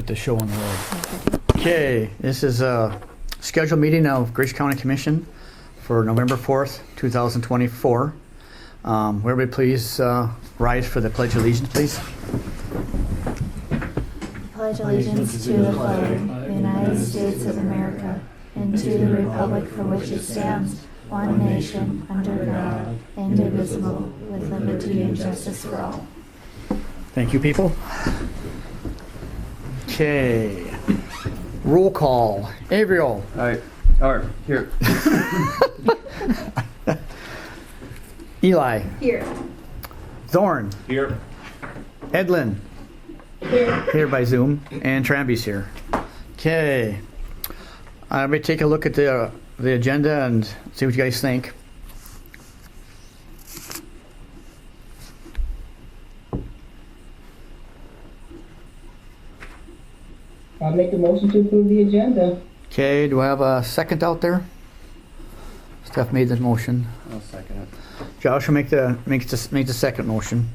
Get the show on the road. Okay, this is a scheduled meeting of Griggs County Commission for November 4th, 2024. Everybody please rise for the Pledge of Allegiance, please. Pledge allegiance to the flag of the United States of America and to the republic for which it stands, one nation, under God, indivisible, with liberty and justice for all. Thank you, people. Okay. Roll call. Avriel. Aye. Or here. Eli. Here. Zorn. Here. Edlin. Here by Zoom. And Tramby's here. Okay. Let me take a look at the agenda and see what you guys think. I'll make the motion to approve the agenda. Okay, do I have a second out there? Steph made the motion. I'll second it. Josh will make the second motion.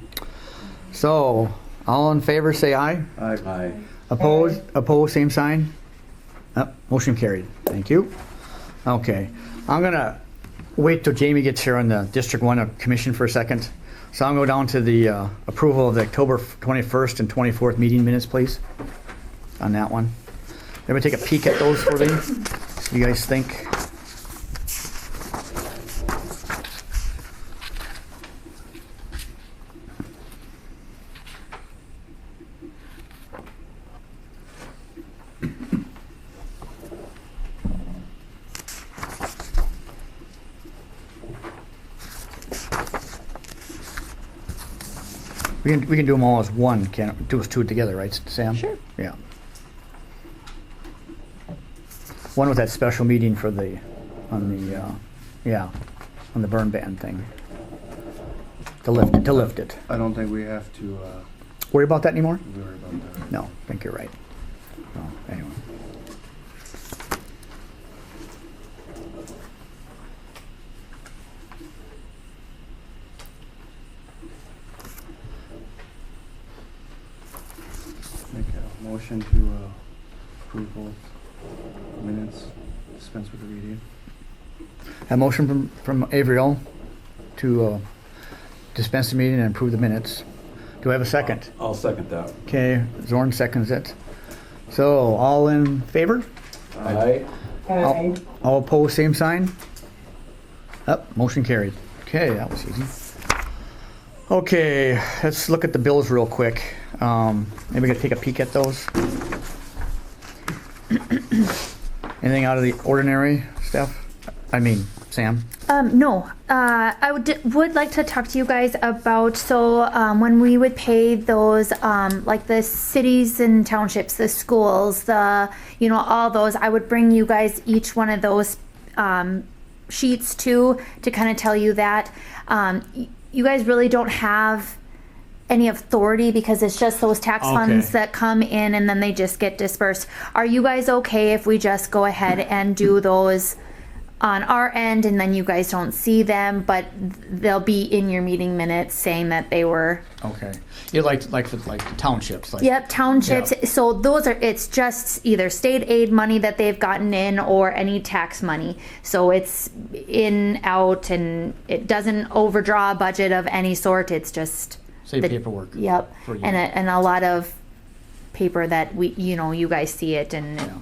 So, all in favor say aye. Aye. Aye. Opposed? Opposed, same sign. Motion carried. Thank you. Okay, I'm gonna wait till Jamie gets here on the District 1 Commission for a second. So I'll go down to the approval of the October 21st and 24th meeting minutes, please. On that one. Everybody take a peek at those for me. See what you guys think. We can do them all as one, can't do us two together, right, Sam? Sure. Yeah. One was that special meeting for on the burn ban thing. To lift it. I don't think we have to Worry about that anymore? worry about that. No, I think you're right. Well, anyway. Make a motion to approve both minutes, dispense with the reading. A motion from Avriel to dispense the meeting and approve the minutes. Do I have a second? I'll second that. Okay, Zorn seconds it. So, all in favor? Aye. Aye. All opposed, same sign? Motion carried. Okay, that was easy. Okay, let's look at the bills real quick. Maybe we could take a peek at those. Anything out of the ordinary, Steph? I mean, Sam? No, I would like to talk to you guys about, when we would pay those, like the cities and townships, the schools, all those, I would bring you guys each one of those sheets too, to kind of tell you that. You guys really don't have any authority because it's just those tax funds that come in and then they just get dispersed. Are you guys okay if we just go ahead and do those on our end and then you guys don't see them, but they'll be in your meeting minutes saying that they were? Okay. You like the townships? Yep, townships. Yep. So it's just either state aid money that they've gotten in or any tax money. So it's in, out, and it doesn't overdraw a budget of any sort. It's just paperwork. Yep, and a lot of paper that you guys see it and. Yeah.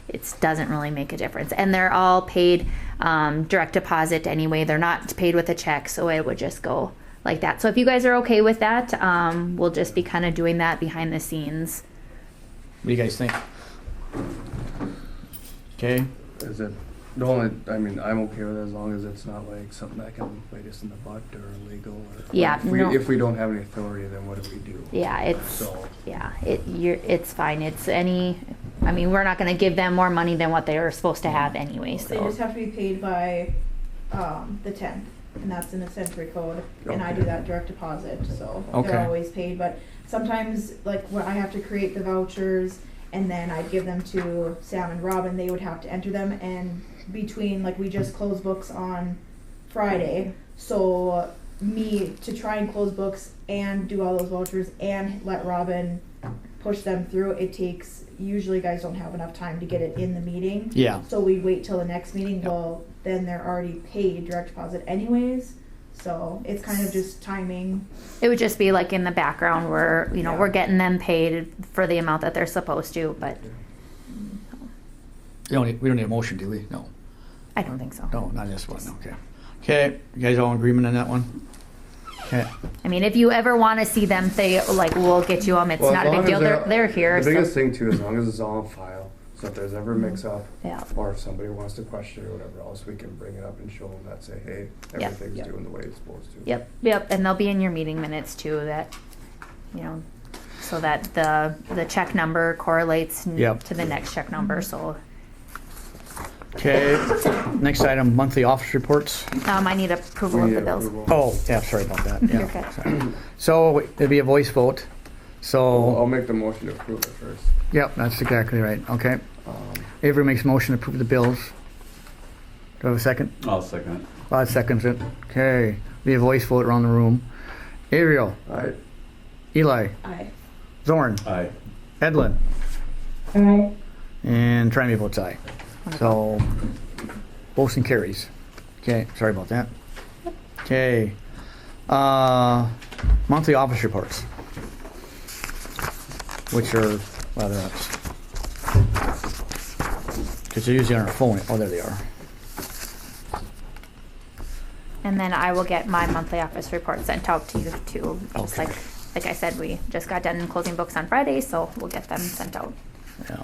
It doesn't really make a difference, and they're all paid direct deposit anyway. They're not paid with a check, so it would just go like that. So if you guys are okay with that, we'll just be kind of doing that behind the scenes. What do you guys think? Okay. Is it the only? I mean, I'm okay with it as long as it's not like something that can bite us in the butt or illegal. Or Yeah. if we don't have any authority, then what do we do? Yeah, it's fine. It's any. I mean, we're not going to give them more money than what they were supposed to have anyway. They So just have to be paid by the 10th, and that's in the century code, and I do that direct deposit, so they're always paid. But sometimes, like when I have to create the vouchers, and then I'd give them to Sam and Robin, they would have to enter them, and between, like, we just closed books on Friday, so me to try and close books and do all those vouchers and let Robin push them through, it takes, usually guys don't have enough time to get it in the meeting. Yeah. So we wait till the next meeting, Yep. well, then they're already paid direct deposit anyways. So it's kind of just timing. It would just be like in the background where, you know, Yeah. we're getting them paid for the amount that they're supposed to, but We don't need a motion, do we? No. I don't think so. No, not this one. Okay. Okay, you guys all in agreement on that one? Okay. I mean, if you ever want to see them, they like we'll get you them. It's Well, not as a big long deal. as They're here. The So, biggest thing too, as long as it's all on file, so if there's ever a mix up, yeah. or if somebody wants to question or whatever else, we can bring it up and show them that, say, hey, Yep. everything's Yep. doing the way it's supposed to. Yep. And they'll be in your meeting minutes too. That, you know, so that the check number correlates Yep. to the next check number. So Okay, next item, monthly office reports. I need approval We of need the bills. approval. Oh, yeah, sorry about that. You're Yeah. okay. Sorry. So it'll be a voice vote. I'll So, make the motion to approve it first. yep, that's exactly right. Okay. Um, Avery makes a motion to approve the bills. Do I have a second? I'll second it. Rod seconds it. Okay, be a voice vote around the room. Ariel, I, Eli, Aye. Zorn, Aye. Edlin, Aye. and Trimey votes aye. So, motion carries. Okay, sorry about that. Okay, monthly office reports, which are, well, they're not, because they're usually on our phone. Oh, there they are. And then I will get my monthly office report sent out to you too. Just Okay. like I said, we just got done closing books on Friday, so we'll get them sent out. Yeah.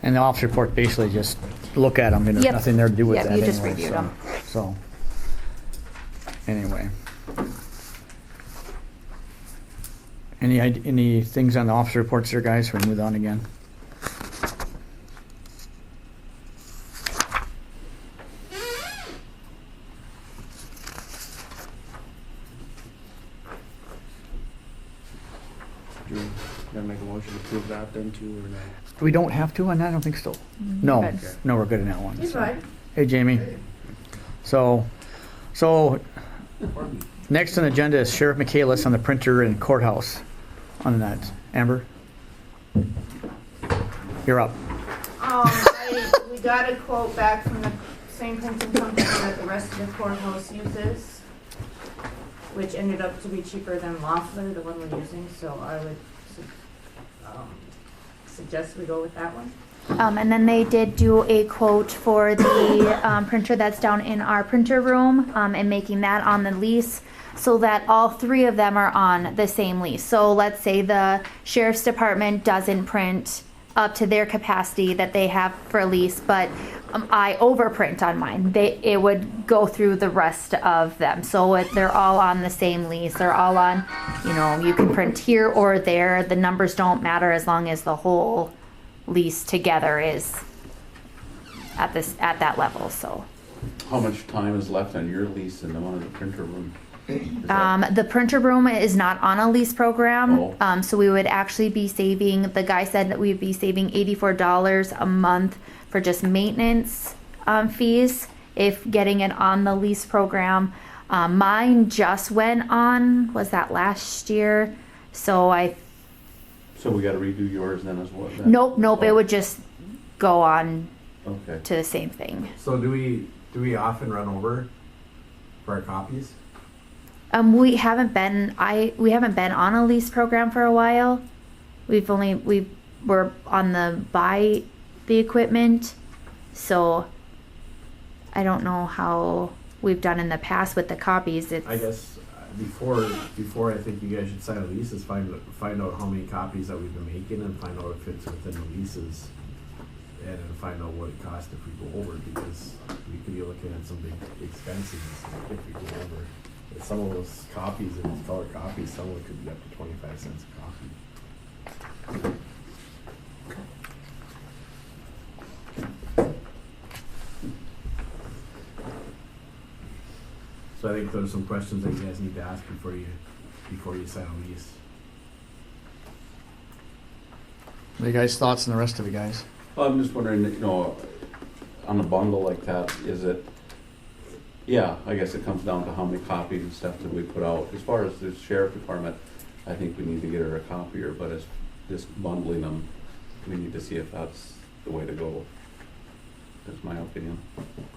And the office report basically just look at them, and there's Yep. nothing there to do with Yep, that you just anyway, reviewed so- 'em. So, anyway. Any things on the office reports there, guys? We move on again. do you gotta make a motion to approve that then too, or no? We don't have to on that? I don't think so. No, Good. no, we're good in that one. He's so. fine. Hey, Jamie. So, next on the agenda is Sheriff Michaelis on the printer and courthouse on that. Amber? You're up. We got a quote back from the same printing company that the rest of the courthouse uses, which ended up to be cheaper than Loeffler, the one we're using, so I would suggest we go with that one. And then they did do a quote for the printer that's down in our printer room and making that on the lease so that all three of them are on the same lease. So let's say the sheriff's department doesn't print up to their capacity that they have for a lease, but I overprint on mine. It would go through the rest of them. So they're all on the same lease. They're all on, you know, you can print here or there. The numbers don't matter as long as the whole lease together is at that level. So How much time is left on your lease and the one in the printer room? Is that- the printer room is not on a lease program. Oh. So we would actually be saving, the guy said that we'd be saving $84 a month for just maintenance fees if getting it on the lease program. Mine just went on, was that last year? So So we gotta redo yours then as well? then? nope, it Oh, would just go on Okay. to the same thing. So do we often run over for our copies? We haven't been on a lease program for a while. We're on the buy the equipment, so I don't know how we've done in the past with the copies. It's I guess before I think you guys should sign a lease is find out how many copies that we've been making and find out if it's within the leases, and then find out what it costs if we go over, because we could be looking at some big expenses if we go over. And some of those copies, if it's color copies, some of it could be up to 25 cents a copy. So I think those are some questions that you guys need to ask before you sign a lease. What are you guys' thoughts on the rest of you guys? Well, I'm just wondering, you know, on a bundle like that, is it, Yeah, I guess it comes down to how many copies and stuff that we put out. As far as the sheriff department, I think we need to get her a copier, but as just bundling them, we need to see if that's the way to go. That's my opinion.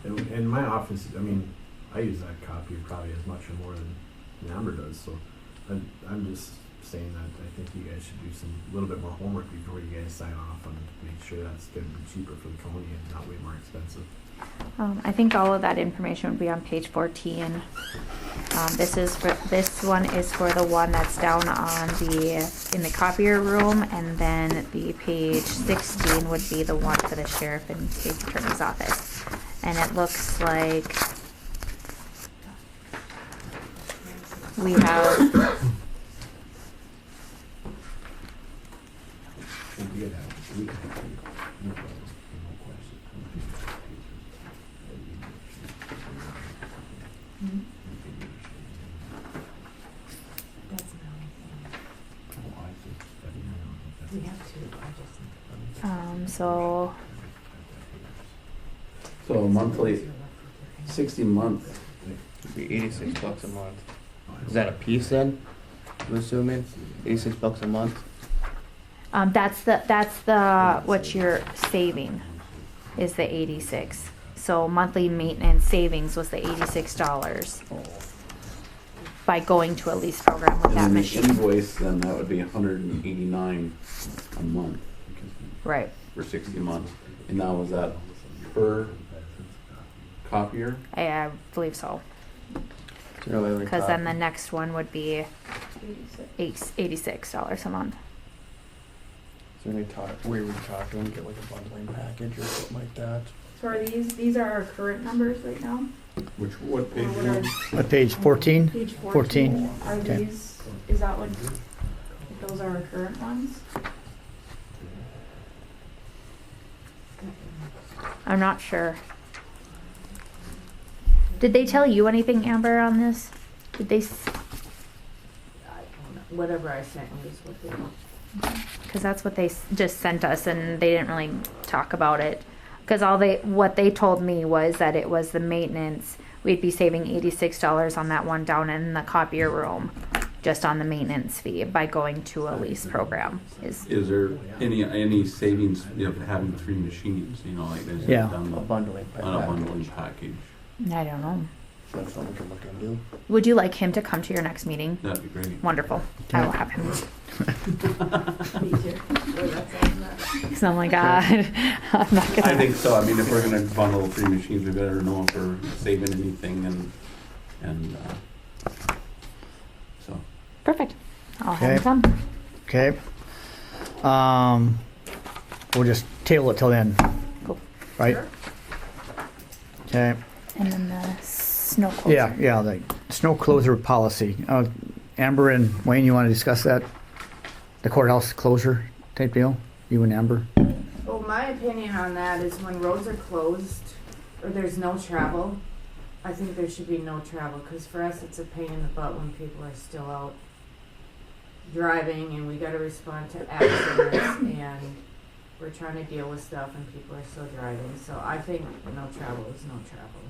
In my office, I mean, I use that copier probably as much or more than Amber does, so I'm just saying that I think you guys should do some little bit more homework before you guys sign off and make sure that's going to be cheaper for the county and not way more expensive. I think all of that information would be on page 14. This one is for the one that's down on in the copier room, and then the page 16 would be the one for the sheriff and state attorney's office. And it looks like we have So monthly, 60 month. It'd be $86 a month. Is that a piece then? I'm assuming $86 a month. that's the what you're saving is the 86. So monthly maintenance savings was the $86 by going to a lease program with And that then the machine. invoice, then that would be $189 a month Right. for 60 months. And now is that per copier? I believe so. Because then the next one would be $86 a month. So we would talk to them, get like a bundling package or something like that. So are these are our current numbers right now? What page? Or what are- What, page 14? Page 14. Are Okay. these, is that what, those are our current ones? I'm not sure. Did they tell you anything, Amber, on this? Did they? Whatever I sent you is what they. Because that's what they just sent us, and they didn't really talk about it. Because what they told me was that it was the maintenance. We'd be saving $86 on that one down in the copier room, just on the maintenance fee by going to a lease program. Is there any savings of having 3 machines? You know, like this Yeah. done A bundling on a package. bundling package. I don't know. That's something we can look into. Would you like him to come to your next meeting? That'd be great. Wonderful. I will have him. Me too. Or that's all that. Because I'm like, I'm not gonna. I think so. I mean, if we're gonna bundle 3 machines, we better know if we're saving anything and so. Perfect. I'll have him Okay. come. Okay. We'll just table it till then, Cool. right? Okay. And then the snow closer. Yeah, the snow closure policy. Amber and Wayne, you want to discuss that? The courthouse closure type deal? You and Amber? Well, my opinion on that is when roads are closed or there's no travel, I think there should be no travel, because for us it's a pain in the butt when people are still out driving and we gotta respond to accidents and we're trying to deal with stuff and people are still driving. So I think no travel is no travel.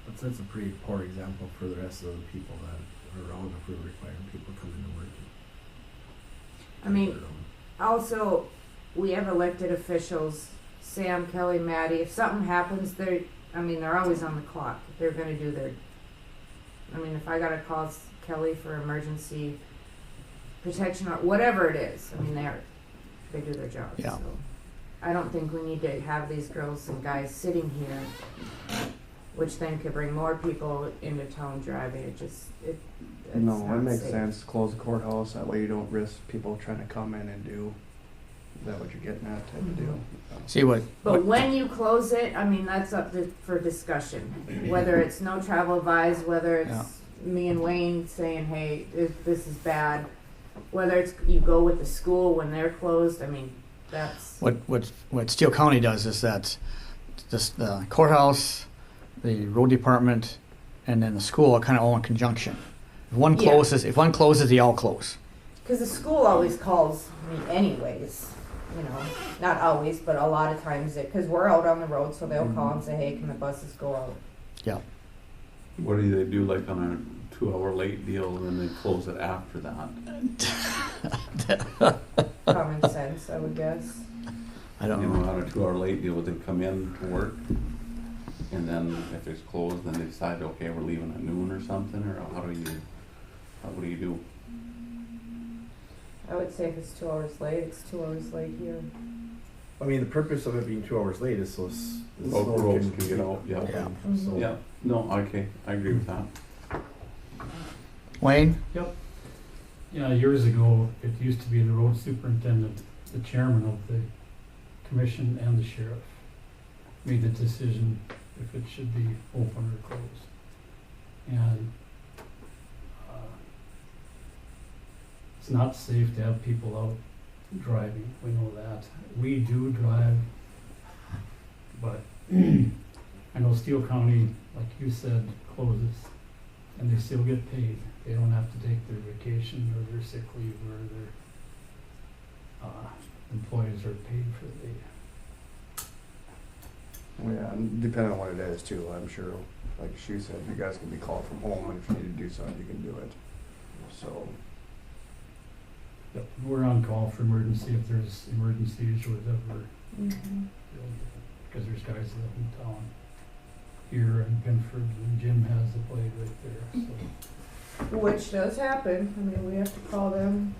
That's a pretty poor example for the rest of the people that are around if we're requiring people coming to work. I mean, also, we have elected officials, Sam, Kelly, Maddie, if something happens, they're always on the clock. They're gonna do if I gotta call Kelly for emergency protection or whatever it is, they do their jobs. Yeah. So I don't think we need to have these girls and guys sitting here, which then could bring more people into town driving. It's No, not it makes safe. sense. Close the courthouse. That way you don't risk people trying to come in and do. Is that what you're getting at? Type of deal. See what? But when you close it, that's up for discussion. Whether it's no travel advised, whether it's me and Wayne saying, hey, this is bad. Whether it's you go with the school when they're closed, that's... What Steele County does is that just the courthouse, the road department, and then the school are kind of all in conjunction. If one closes, they all close. Because the school always calls me anyways, not always, but a lot of times because we're out on the road, so they'll call and say, hey, can the buses go out? Yeah. What do they do, like on a 2-hour late deal, and then they close it after that? Common sense, I would guess. I don't You know. know, on a 2-hour late deal, would they come in to work, and then if it's closed, then they decide, okay, we're leaving at noon or something, or what do you do? I would say if it's 2 hours late, it's 2 hours late here. I mean, the purpose of it being 2 hours late is so the Both snow roads can get out, yeah. Yeah. So, Yeah, no, okay, I agree with that. Wayne? Yeah, years ago, it used to be the road superintendent, the chairman of the commission and the sheriff made the decision if it should be open or closed. And it's not safe to have people out driving, we know that. We do drive, but I know Steele County, like you said, closes, and they still get paid. They don't have to take their vacation or their sick leave or their employees are paid for the day. Yeah, and depending on what it is too, I'm sure, like she said, you guys can be called from home, and if you need to do something, you can do it. So, Yep. We're on call for emergency if there's emergencies or whatever, because there's guys that live in town here in Pinford, and Jim has the blade right there, so. Which does happen. I mean, we have to call them.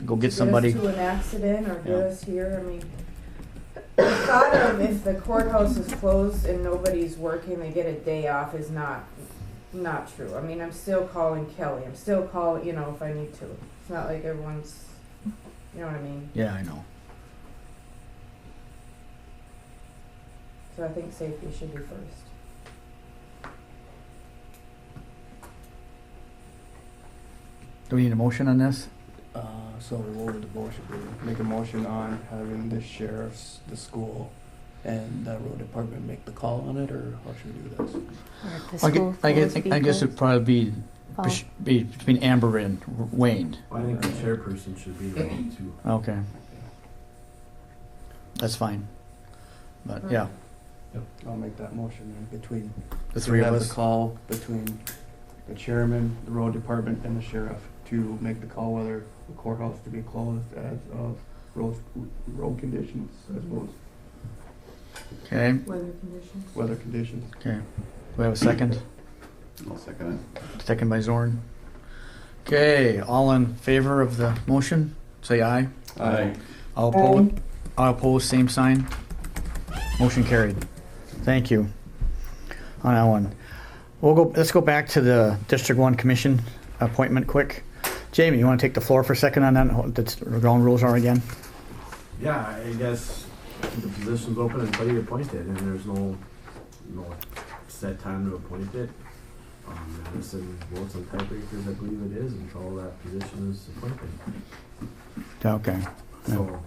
Go get somebody. Get us to an accident or get Yeah. us here. I mean, the thought of if the courthouse is closed and nobody's working, they get a day off is not true. I mean, I'm still calling Kelly. I'm still calling, you know, if I need to. It's not like everyone's, you know what I mean? Yeah, I know. So I think safety should be first. Do we need a motion on this? so what would the motion be? Make a motion on having the sheriff's, the school, and the road department make the call on it, or how should we do this? I guess it'd probably be between Amber and Wayne. I think the chairperson should be there too. Okay. That's fine. But yeah, I'll make that motion then, between. the three of have us. the call between the chairman, the road department, and the sheriff to make the call whether the courthouse to be closed as of road conditions, I suppose, Okay, Weather conditions. weather conditions. okay. Do we have a second? I'll second it. Second by Zorn. Okay, all in favor of the motion, say aye. Aye. All opposed, all opposed, same sign. Motion carried. Thank you on that one. Let's go back to the District 1 Commission appointment quick. Jamie, you want to take the floor for a second on that? That's the ground rules are again? Yeah, I guess the position's open until you appoint it, and there's no set time to appoint it. Madison votes on tiebreakers, I believe it is, until that position is appointed. Okay. So,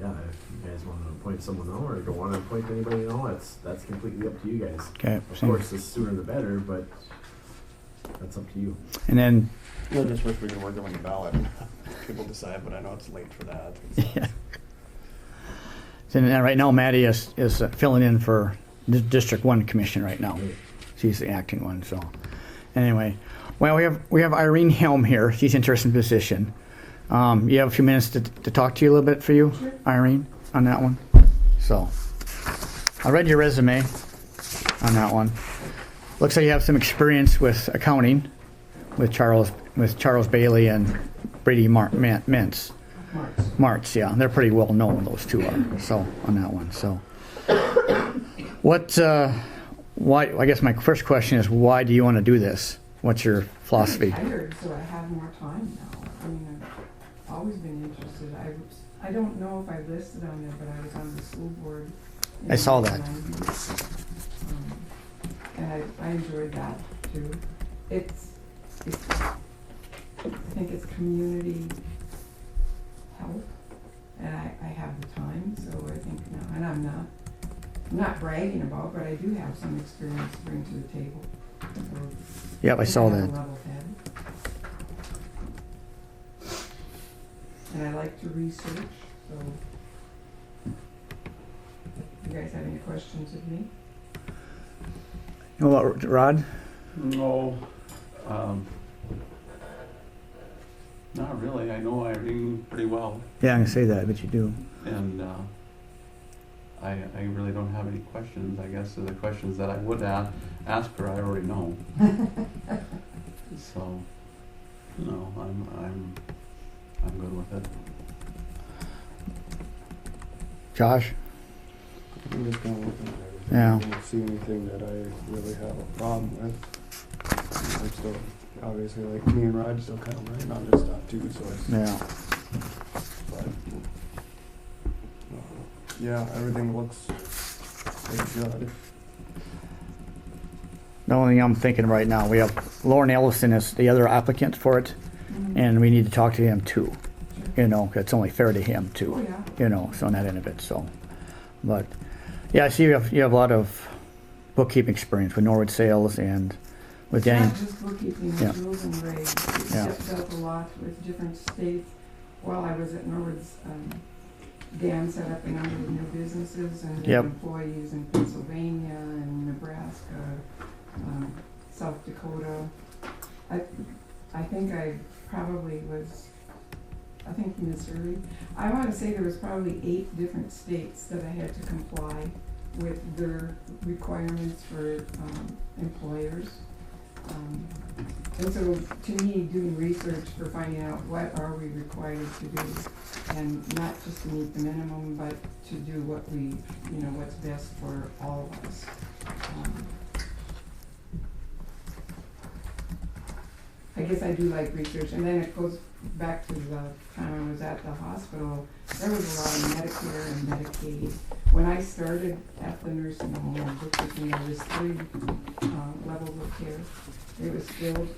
yeah, if you guys want to appoint someone now or don't want to appoint anybody now, that's completely up to you guys. Okay. Of course, the sooner the better, but that's up to you. And then, I just wish we could work on the ballot. People decide, but I know it's late for that. yeah. And right now, Maddie is filling in for the District 1 Commission right now. She's the acting one, so. Anyway, well, we have Irene Helm here. She's interested in the position. You have a few minutes to talk to you a little bit for you, Irene, on that one. So, I read your resume on that one. Looks like you have some experience with accounting with Charles Bailey and Brady Mintz. Martz, yeah, they're pretty well known. Those two are. So on that one. So, why? I guess my first question is, why do you want to do this? What's your philosophy? I'm tired, so I have more time now. I mean, I've always been interested. I don't know if I listed on there, but I was on the school board. I saw that. And I enjoyed that too. I think it's community help, and I have the time, so I think now, and I'm not bragging about, but I do have some experience to bring to the table. So Yep, I saw have a that. level head. And I like to research, so if you guys have any questions of me? How about Rod? No, not really. I know Irene pretty well, Yeah, I'm gonna say that, but you do. and I really don't have any questions. I guess the questions that I would ask her, I already know. So, no, I'm good with it. Josh? I'm just kind of looking at everything. Yeah. I don't see anything that I really have a problem with. I'm still, obviously, like me and Rod still kind of learning on this stuff too, so it's, Yeah. but, yeah, everything looks pretty good. The only thing I'm thinking right now, we have Lauren Ellison as the other applicant for it, and we need to talk to him too. You know, it's only fair to him Oh, too. yeah. You know, so on that end of it. So, but yeah, I see you have a lot of bookkeeping experience with Norwood Sales and with It's Danny. not just bookkeeping, Yeah. it's rules and regs. It Yeah. stepped up a lot with different states. While I was at Norwood's, Dan set up a number of new businesses and Yep. employees in Pennsylvania and Nebraska, South Dakota. I think I probably was, I think Missouri. I want to say there was probably 8 different states that I had to comply with their requirements for employers. And so to me, doing research for finding out what are we required to do, and not just to meet the minimum, but to do what we, you know, what's best for all of us. I guess I do like research, and then it goes back to the time I was at the hospital. There was a lot of Medicare and Medicaid. When I started at the nursing home, there was 3 levels of care. It was skilled,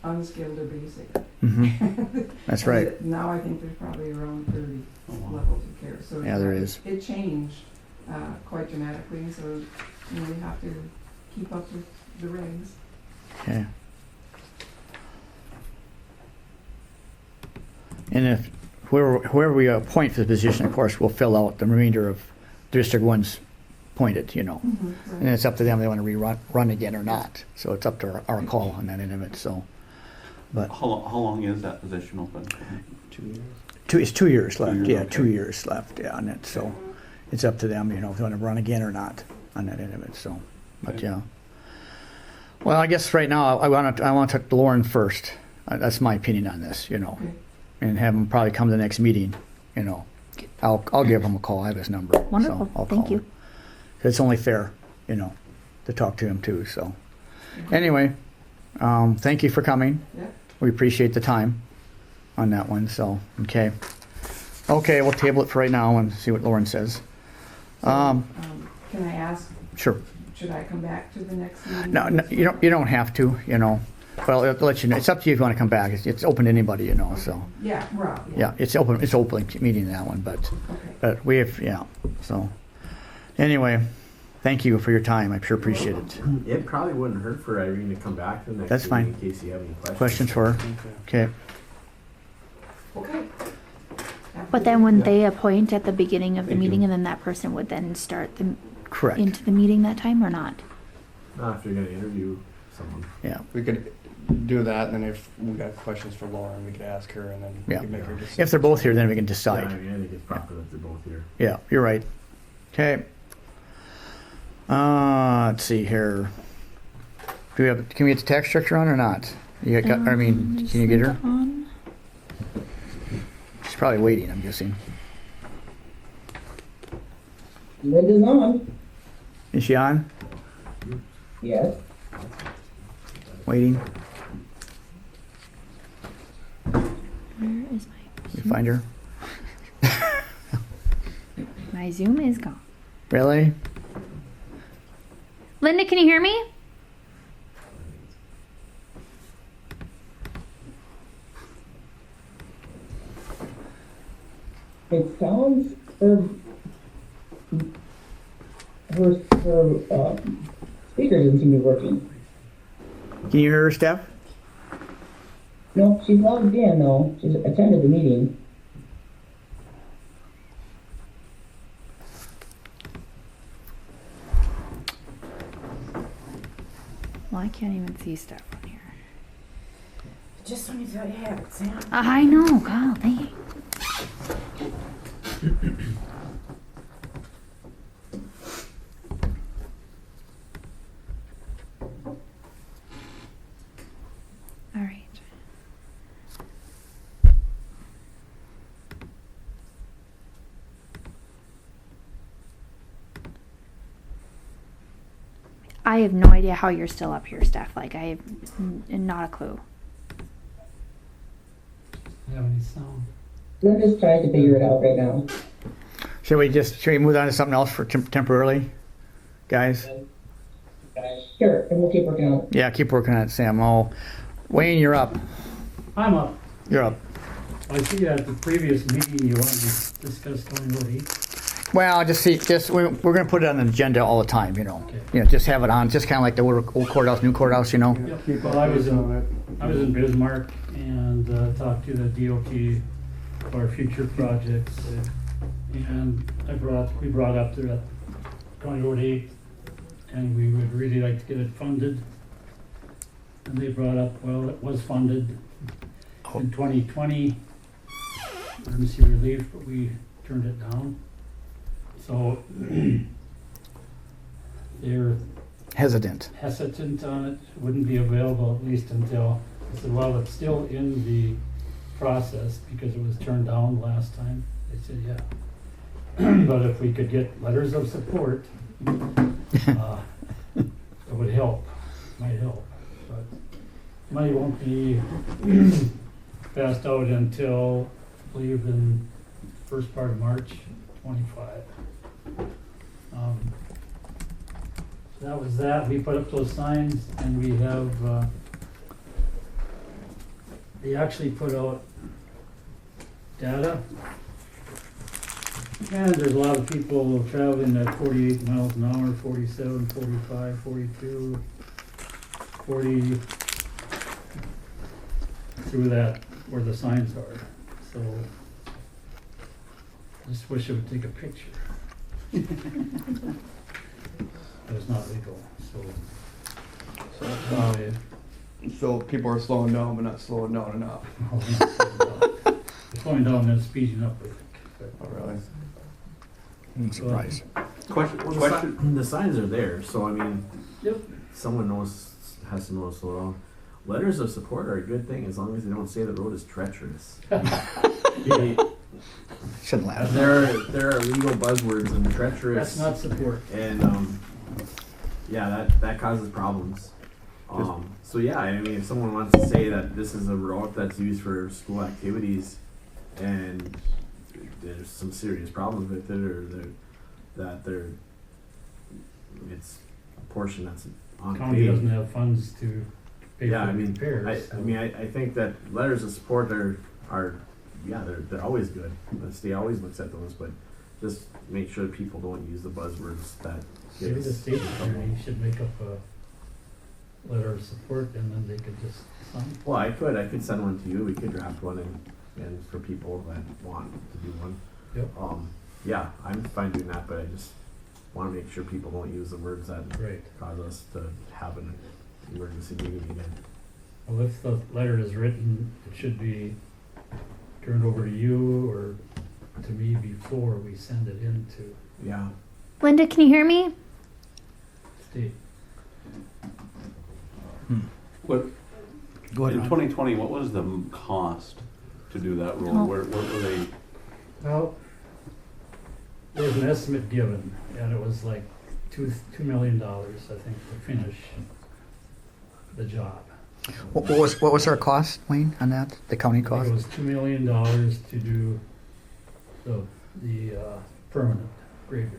unskilled, or basic. Mm-hmm. That's right. And now I think there's probably around 30 Oh, wow. levels of care. So Yeah, there is. It changed quite dramatically, so you know, we have to keep up with the regs. Okay. And if whoever we appoint for the position, of course, will fill out the remainder of District 1's appointed, you know. And it's up to them if they want to run again or not. So it's up to our call on that end of it, so. But How long is that position open? 2 years. it's 2 years left, 2 years, yeah, okay. 2 years left, yeah, on it, so. It's up to them, you know, if they want to run again or not on that end of it, so. But Okay. yeah. Well, I guess right now, I want to talk to Lauren first. That's my opinion on this, you know. Okay. And have him probably come to the next meeting, you know. I'll give him a call, I have his number. so Wonderful. I'll Thank call you. him. It's only fair, you know, to talk to him too, so. Anyway, thank you for coming. Yeah. We appreciate the time on that one, so, okay. Okay, we'll table it for right now and see what Lauren says. Can I ask, Sure. should I come back to the next meeting? No, you don't have to, you know, but I'll let you know. It's up to you if you want to come back. It's open to anybody, you know, so. Yeah, Rob, Yeah, it's open meeting, that one, but Okay. we have, yeah, so. Anyway, thank you for your time. I sure appreciate it. It probably wouldn't hurt for Irene to come back to the next That's meeting fine. in case you have any questions. Questions for her? Okay. Okay. Okay. But then when they appoint at the beginning of the Thank you. meeting, and then that person would then start Correct. into the meeting that time or not? Not if you're gonna interview someone. Yeah. We could do that, and then if we got questions for Lauren, we could ask her, and then we Yeah. could make her decision. If they're both here, then we can Yeah, I decide. mean, I think it's proper that they're both here. Yeah, you're right. Okay. Let's see here. Can we get the tax structure on or not? Can you get her? On. She's probably waiting, I'm guessing. Linda's on. Is she on? Yes. Waiting? Where is You find her? my Zoom is gone. Really? Linda, can you hear me? It sounds her speaker doesn't seem to be working. Can you hear her, Steph? No, she's logged in though. She's attended the meeting. I can't even see stuff on here. Just when you thought you had it, Sam. I know, God dang. All right. I have no idea how you're still up here, Steph. Like, I have not a clue. Have any sound? I'm just trying to figure it out right now. Should we move on to something else for temporarily, guys? Sure, and we'll keep working on it. Yeah, keep working on it, Sam. Oh, Wayne, you're up. I'm up. You're up. I see at the previous meeting you wanted to discuss County Road 8. Well, we're going to put it on the agenda all the time, you know. Okay. You know, just have it on, just kind of like the old courthouse, new courthouse, you know. Yep. Keep Well, I was on it. in Bismarck and talked to the DOT for our future projects. And we brought up there at County Road 8, and we would really like to get it funded. And they brought up, well, it was funded in 2020, emergency relief, but we turned it down. So they're Hesitant. hesitant on it, wouldn't be available at least until, I said, well, it's still in the process because it was turned down last time. They said, yeah. But if we could get letters of support, it would help, might help. But money won't be passed out until, I believe, in first part of March 25. So that was that. We put up those signs, and we have, they actually put out data. And there's a lot of people traveling at 48 miles an hour, 47, 45, 42, 40, through that, where the signs are. So, I just wish I would take a picture. But it's not legal, so. Anyway, So people are slowing down, but not slowing down enough. it's going down and speeding up, I think. But- Oh, really? I'm surprised. Question. The signs are there, so I mean, Yep. someone has to know to slow down. Letters of support are a good thing as long as they don't say the road is treacherous. Shouldn't laugh. There are legal buzzwords and treacherous. That's not support. And yeah, that causes problems. So yeah, I mean, if someone wants to say that this is a route that's used for school activities, and there's some serious problems with it, or it's a portion that's County doesn't unpaid. have funds to pay Yeah, for I mean, repairs. I think that letters of support are yeah, they're always good. The state always looks at those, but just make sure people don't use the buzzwords that. Maybe get the us state in trouble. attorney should make up a letter of support, and then they could just sign. Well, I could send one to you. We could draft one and for people that want to do one. Yep. Yeah, I'm fine doing that, but I just want to make sure people don't use the words that Right. cause us to have an emergency meeting again. Well, if the letter is written, it should be turned over to you or to me before we send it in to Yeah. Linda, can you hear me? state. What, Go ahead, in Ron. 2020, what was the cost to do that road? Oh. What were they, Well, there's an estimate given, and it was like $2 million, I think, to finish the job. What was our cost, Wayne, on that? The county I think cost? it was $2 million to do the permanent grade raise.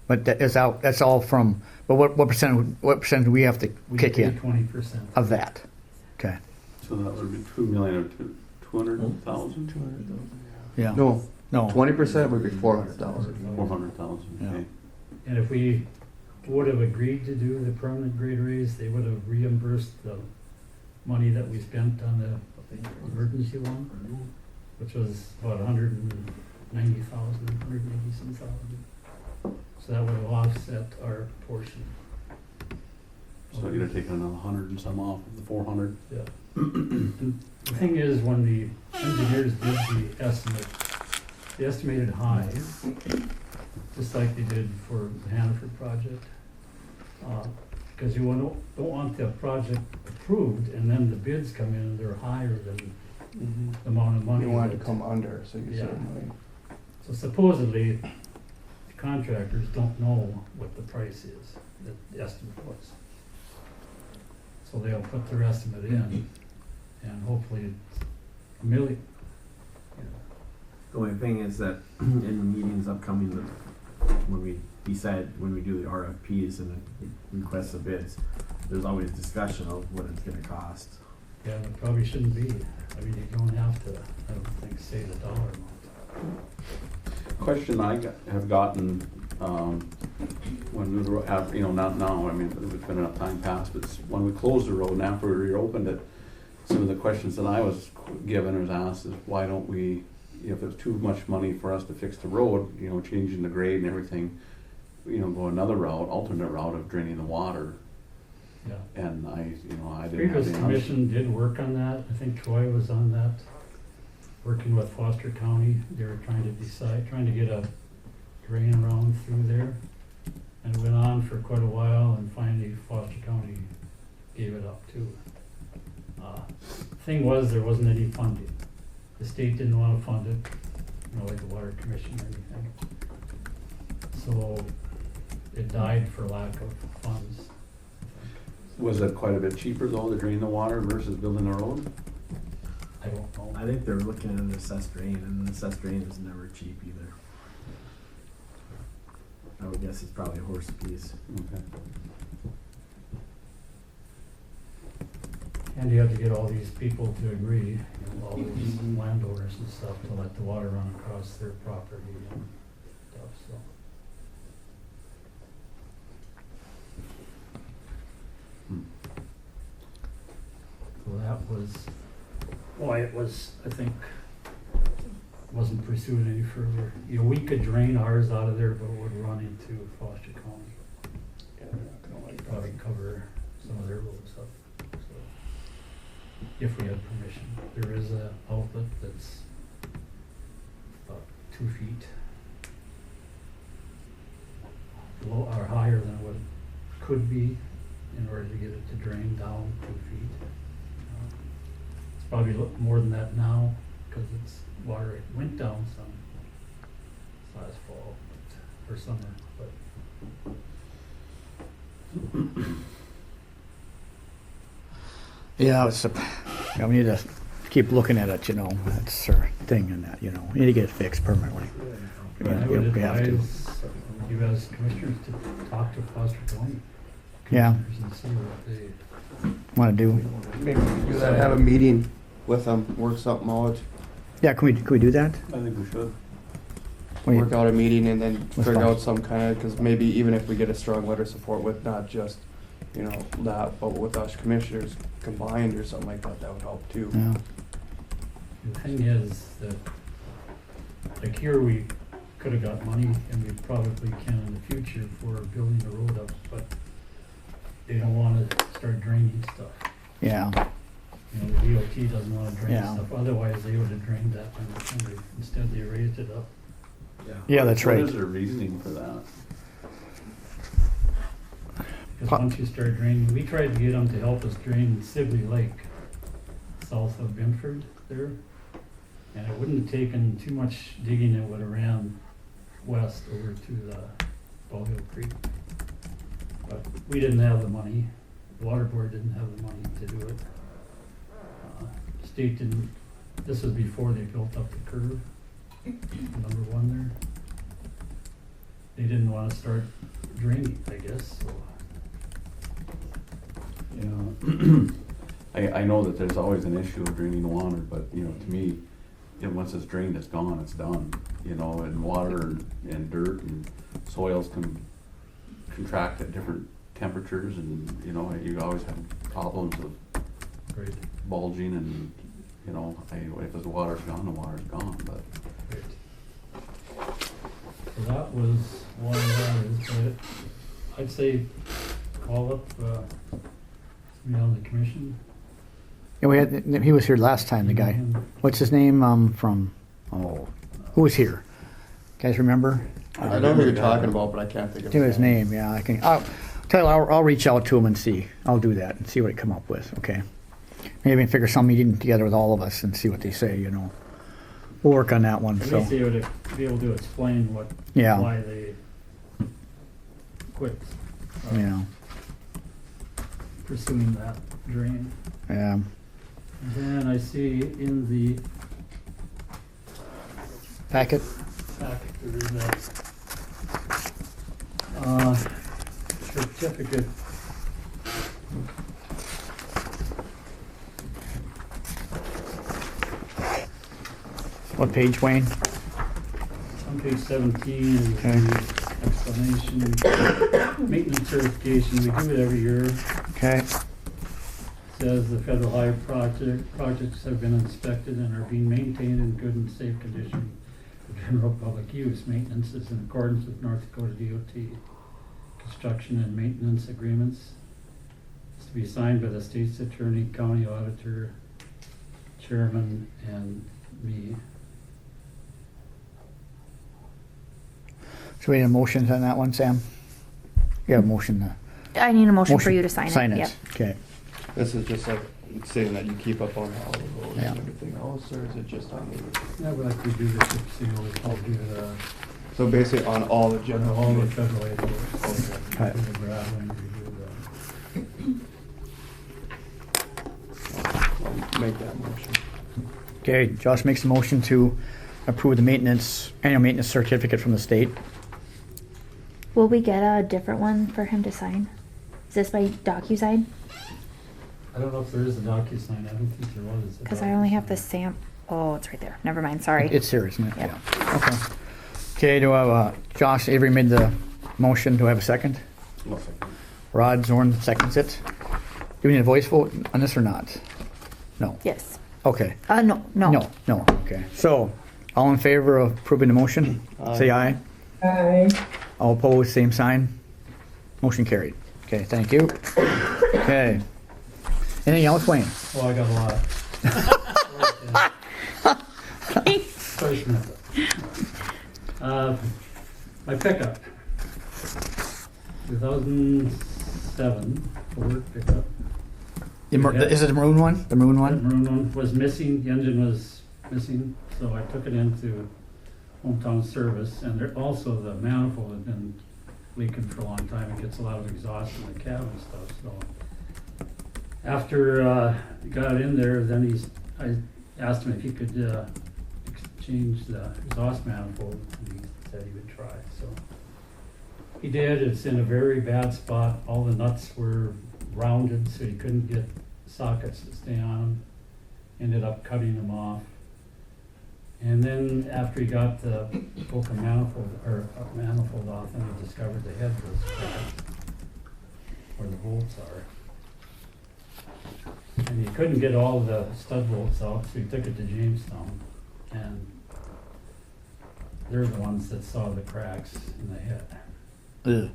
But that's all from, but what percent do we have to We kick paid in 20%. of that? Okay. so that would be 2 million or 200,000? Yeah. No, No. 20% would be 400,000. 400,000, Yeah. okay. And if we would have agreed to do the permanent grade raise, they would have reimbursed the money that we spent on the emergency one, which was about 190,000. So that would have offset our portion. So you're taking another 100 and some off of the 400. Yeah. And the thing is, when the engineers did the estimate, they estimated high, just like they did for the Hannaford project. Because you don't want the project approved and then the bids come in and they're higher than the amount of money. You want it to that- come under, so you Yeah. certainly. So supposedly, the contractors don't know what the price is, that the estimate was. So they'll put their estimate in, and hopefully it's $1 million. The only thing is that in the meetings upcoming, when we do the RFPs and request the bids, there's always discussion of what it's gonna cost. Yeah, it probably shouldn't be. I mean, you don't have to, I don't think, say the dollar amount. Question have gotten, when we were, not now, I mean, it's been enough time past, but when we closed the road and after we reopened it, some of the questions that I was given or was asked is, why don't we, if there's too much money for us to fix the road, changing the grade and everything, go another route, alternate route of draining the water. Yeah. And I didn't have Previous any. commission did work on that. I think Troy was on that, working with Foster County. They were trying to get a drain around through there. And it went on for quite a while, and finally Foster County gave it up too. Thing was, there wasn't any funding. The state didn't want to fund it, like the Water Commission or anything. So it died for lack of funds. Was it quite a bit cheaper though, to drain the water versus building a road? I don't know. I think they're looking at an assessed drain, and an assessed drain is never cheap either. I would guess it's probably a horse piece. Okay. And you have to get all these people to agree, all these landowners and stuff, to let the water run across their property and stuff, so. So that was why it was, I think, wasn't pursued any further. We could drain ours out of there, but it would run into Foster County. Yeah, they're not gonna like that. Probably cover some of their roads up, so. If we had permission. There is a outlet that's about 2 feet low, or higher than what it could be in order to get it to drain down 2 feet. It's probably more than that now, because it's water, it went down some last fall, or summer, but. Yeah, we need to keep looking at it, that's our thing in that, we need to get it fixed permanently. I would we have to. advise you as commissioners to talk to Foster County. Yeah. commissioners And see what they, Want to do, Maybe we could do that, have a meeting with them, work something out, yeah, can we do that? I think we should. We- work out a meeting and then With figure fun. out some kind of, because maybe even if we get a strong letter of support with not just, that, but with us commissioners combined or something like that, that would help too. Yeah. the thing is that, like here, we could have got money, and we probably can in the future for building the road up, but they don't wanna start draining stuff. Yeah, The DOT doesn't wanna drain Yeah. stuff, otherwise they would have drained that from the instead they raised it up. yeah, that's What right. is their reasoning for that? Because once you start draining, we tried to get them to help us drain Sibley Lake, south of Binford there. And it wouldn't have taken too much digging, it would have ran west over to the Ball Hill Creek. But we didn't have the money, the water board didn't have the money to do it. State didn't, this was before they built up the curve, number 1 there. They didn't want to start draining, I guess, so. Yeah. I know that there's always an issue of draining the water, but, to me, once it's drained, it's gone, it's done. And water and dirt and soils can contract at different temperatures and, you always have problems of Great. bulging and, if the water's gone, the water's gone, but. So that was one of those, but I'd say call up, on the commission. Yeah, he was here last time, the guy. What's his name, who was here? Guys remember? I know who you're talking about, but I can't think of His name, yeah, I'll tell you, I'll reach out to him and see. I'll do that and see what he come up with, okay? Maybe we can figure some meeting together with all of us and see what they say, you know. We'll work on that one, At so. least they would be able to explain Yeah. why they quit Yeah, pursuing that drain. yeah. And then I see in the Packet? packet there is a certificate. What page, Wayne? On page 17 is Okay. the explanation, maintenance certification, we do it every year. Okay, Says the federal highway projects have been inspected and are being maintained in good and safe condition for general public use. Maintenance is in accordance with North Dakota DOT. Construction and maintenance agreements is to be signed by the state's attorney, county auditor, chairman, and me. so we need a motion on that one, Sam? Yeah, motion. I need a motion for you to sign it. Sign Yep. it, okay. This is just like saying that you keep up on all the roads Yeah. and everything else, or is it just on the, Yeah, but like we do the chip seal, I'll do so basically on all the general? all the federal aid work. Right. Do the graveling, we do I'll make that motion. Okay, Josh makes a motion to approve the annual maintenance certificate from the state. Will we get a different one for him to sign? Is this by DocuSign? I don't know if there is a DocuSign, I don't think there was. a Because I only have the DocuSign. oh, it's right there. Never mind, sorry. It's here, isn't it? Yep. Yeah. Okay. Okay, do I have, Josh Avery made the motion, do I have a second? I'll second. Rod Zorn seconds it. Do we need a voice vote on this or not? No. Yes. Okay. No. No, okay. So, all in favor of approving the motion? Say aye. Aye. All opposed, same sign. Motion carried. Okay, thank you. Okay. Anything else, Wayne? Oh, I got a lot. First method. My pickup. 2007 Ford pickup. Is it the maroon one? The maroon The one? maroon one was missing, the engine was missing, so I took it into hometown service, and there, also the manifold had been leaking for a long time. It gets a lot of exhaust in the cab and stuff, so. After he got it in there, then I asked him if he could change the exhaust manifold, and he said he would try, so. He did. It's in a very bad spot. All the nuts were rounded, so he couldn't get sockets to stay on them. Ended up cutting them off. And then after he got the broken manifold off, then he discovered the head was cracked, where the bolts are. And he couldn't get all the stud bolts out, so he took it to Jamestown, and they're the ones that saw the cracks in the head. Ugh.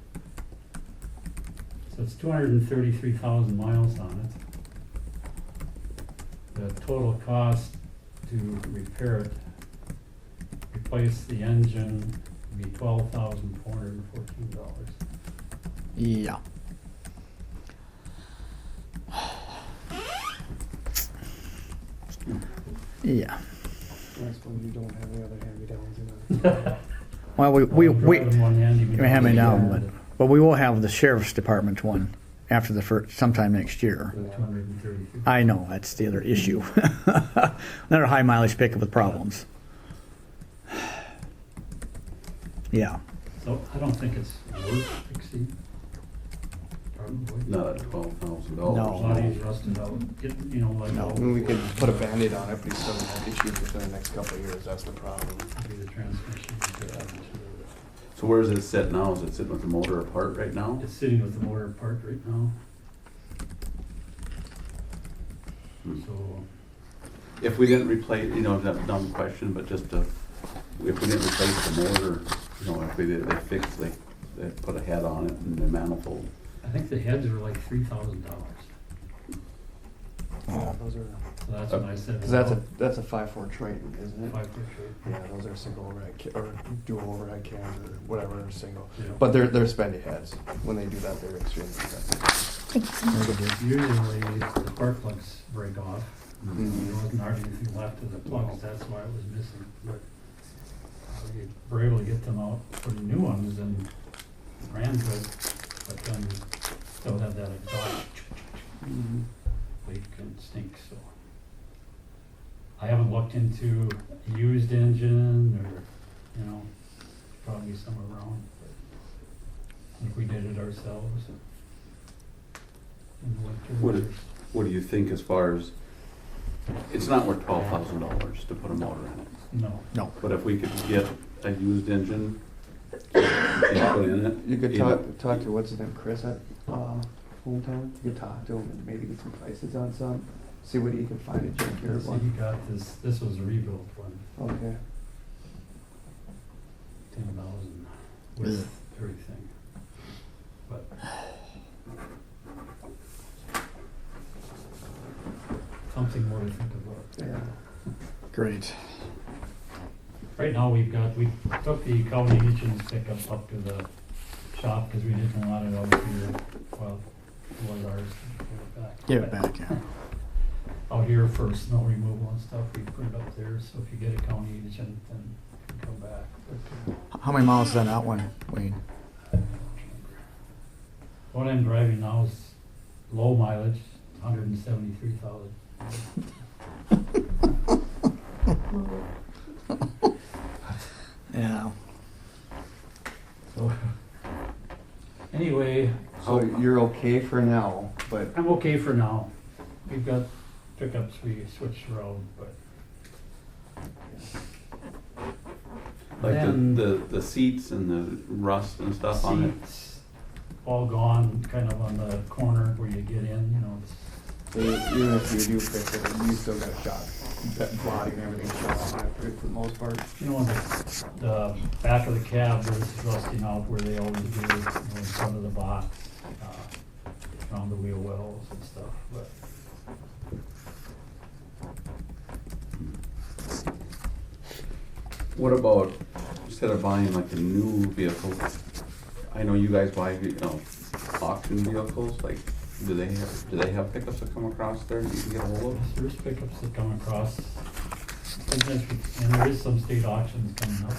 So it's 233,000 miles on it. The total cost to repair it, replace the engine, would be $12,414. Yeah. Yeah. That's when you don't have any other hand-me-downs in it. Well, we Driving one handy we hand me down, but we will have the sheriff's department one after the first, sometime next year. 233. I know, that's the other issue. Another high mileage pickup with problems. Yeah. So I don't think it's worth fixing. Probably. Not at $12,000. No. Body's rusted out, like. No. I mean, we could put a Band-Aid on it, but he still have issues within the next couple of years, that's the problem. Maybe the transmission. So where does it sit now? Is it sitting with the motor apart right now? It's sitting with the motor apart right now. So, If we didn't replace, that's a dumb question, but just if we didn't replace the motor, if they fixed, they put a head on it and the manifold, I think the heads were like $3,000. Yeah, those are, So that's what I said. cause that's a 5.4 Triton, isn't it? 5 foot tree. Yeah, those are single overhead, or dual overhead cams or whatever, single. Yeah. But they're spendy heads. When they do that, they're extremely expensive. Thank you so much. Very good, Jim. Usually the spark plugs break off. Mhm. There wasn't hardly anything left of the plugs, that's why it was missing. But we were able to get them out for the new ones and ran good, but then still had that exhaust leak and stink, so. I haven't looked into a used engine or, you know, probably somewhere around, but I think we did it ourselves. In the winter. What do you think as far as, it's not worth $12,000 to put a motor in it, No. but if we could get a used engine and put in it. You could either- talk to, what's his name, Chris at Hometown? You could talk to him and maybe get some prices on some, see what he can find at junkyard So one. he got this was a rebuilt one, Okay. 10,000 with everything. But something more to think about. Yeah. Great. Right now we took the county engines pickup up to the shop because we didn't want it out here. Well, it was ours. Give it back, yeah. Out here for snow removal and stuff, we put it up there, so if you get a county engine, then you can come back. How many miles is on that one, Wayne? What I'm driving now is low mileage, 173,000. Yeah. So, anyway, So you're okay for now, but I'm okay for now. We've got pickups we switched around, but Like then the seats and the rust and stuff on it. seats all gone, kind of on the corner where you get in, you know. so even if you do fix it, you still got a shot. That body and everything shot on it for the most part. You know, the back of the cab is rusting out where they always do, you know, in front of the box, around the wheel wells and stuff, but. What about, instead of buying like a new vehicle, I know you guys buy, auction vehicles, like, do they have pickups that come across there that you can get a hold of? There's pickups that come across, sometimes and there is some state auctions coming up.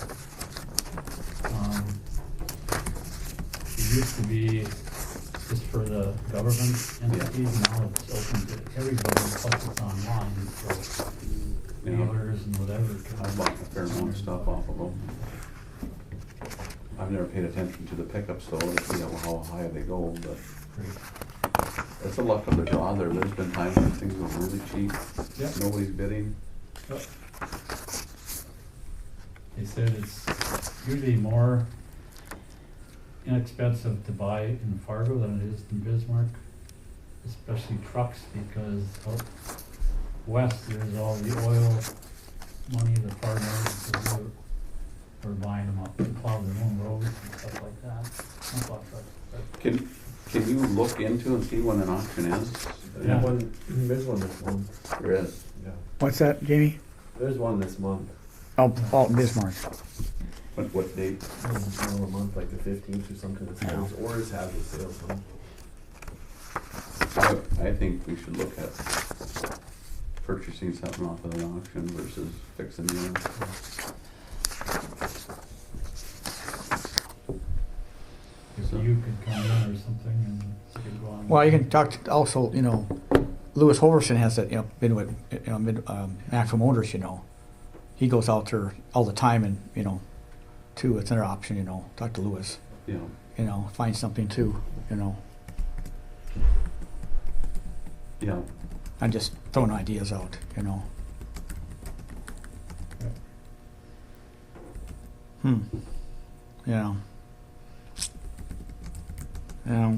It used to be just for the government entities, now it's open to everybody, plus it's online, so Yeah. dealers and whatever. I've bought a fair amount of stuff off of them. I've never paid attention to the pickups though, to see how high they go, but it's the luck of the draw there. There's been times when things go really cheap, Yep. nobody's bidding. Yep. They said it's usually more inexpensive to buy in Fargo than it is in Bismarck, especially trucks, because out west there's all the oil money, the farmers are buying them up and plowing their own roads and stuff like that. Not plow trucks, but Can you look into and see when an auction is? Yeah. There's one this month. There is. Yeah. What's that, Jamie? There's one this month. Oh, Alton Bismarck. What date? Middle of the month, like the 15th or something. It's Yeah. Ours has the sales one. I think we should look at purchasing something off of an auction versus fixing new. if you could come in or something and you could go on. Well, you can talk to also, Lewis Hoverson has that, been with, Maxwell Motors, He goes out there all the time and, too, it's another option, talk to Lewis, Yeah, find something too, yeah. I'm just throwing ideas out, Yeah. Yeah.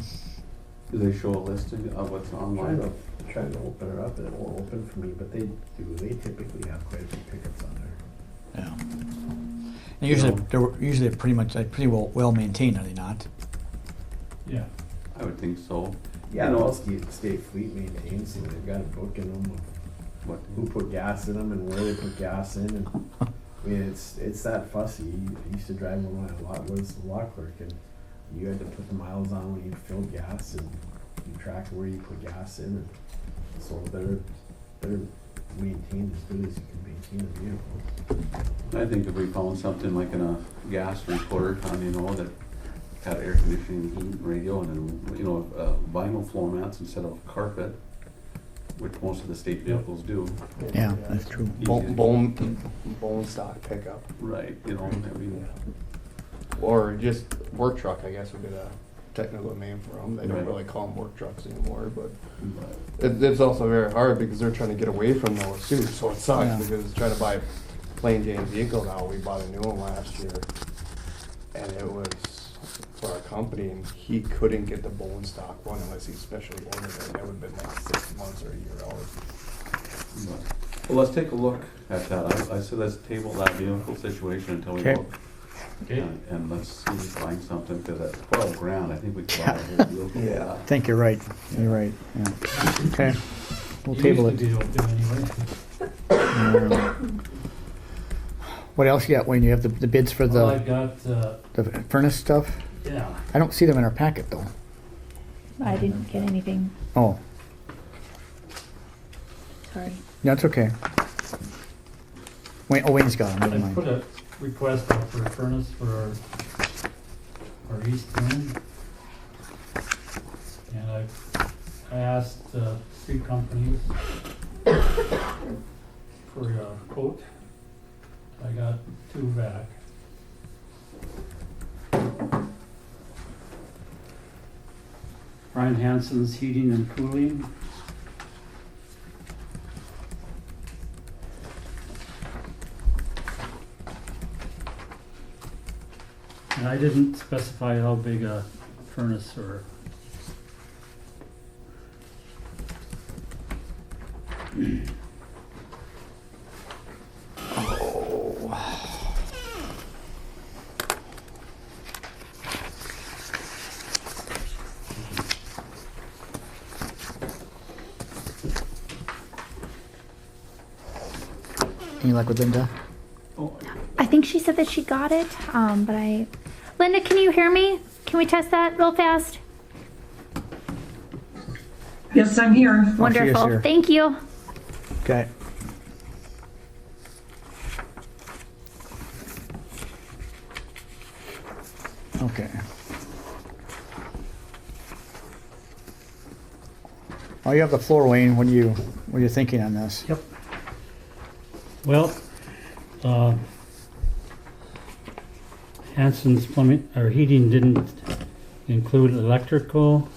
Do they show a listing of what's online? Trying to open it up and it won't open for me, but they do. They typically have quite a few pickups on there. Yeah. And usually, they're pretty well maintained, are they not? Yeah. I would think so. Yeah, You know- well, state fleet maintains them, they've got a book in them of What, who put gas in them and where they put gas in, and, I mean, it's that fussy. I used to drive one when I was a law clerk, and you had to put the miles on when you filled gas, and you track where you put gas in, and so they're maintained as good as you can maintain a vehicle. I think if we found something like in a gas recorder, Tom, you know, that had air conditioning, heat, and radio, and then, you know, vinyl floor mats instead of carpet, which most of the state vehicles do. Yeah, that's true. Bone stock pickup. Right, you know, I mean, Or just work truck, I guess would be the technical name for them. They don't Right. really call them work trucks anymore, but but it's also very hard because they're trying to get away from those too, so it sucks Yeah. because trying to buy a plain Jane vehicle now, we bought a new one last year. And it was for our company and he couldn't get the bone stock one unless he specially ordered it. That would've been like 6 months or a year out. Well, let's take a look at that. I say let's table that vehicle situation until we Okay. look. Okay. And let's see if we find something, because at 12 grand, I think we could buy a whole vehicle for Yeah. that. I think you're right. You're right. Yeah. Okay. We'll It table used it. to be okay anyway. What else you got, Wayne? You have the bids for Well, I've the got, furnace stuff? yeah, I don't see them in our packet though. I didn't get anything. Oh, Sorry. that's okay. Wayne's got them, never I put mind. a request out for a furnace for our east room. And I asked 3 companies for a quote. I got 2 back. Brian Hansen's Heating and Cooling. And I didn't specify how big a furnace or. Any luck with Linda? I think she said that she got it, Linda, can you hear me? Can we test that real fast? Yes, I'm here. here. Wonderful. Thank you. Okay. Okay. Oh, you have the floor, Wayne. What are you thinking on this? Yep. Well, Hanson's plumbing or heating didn't include electrical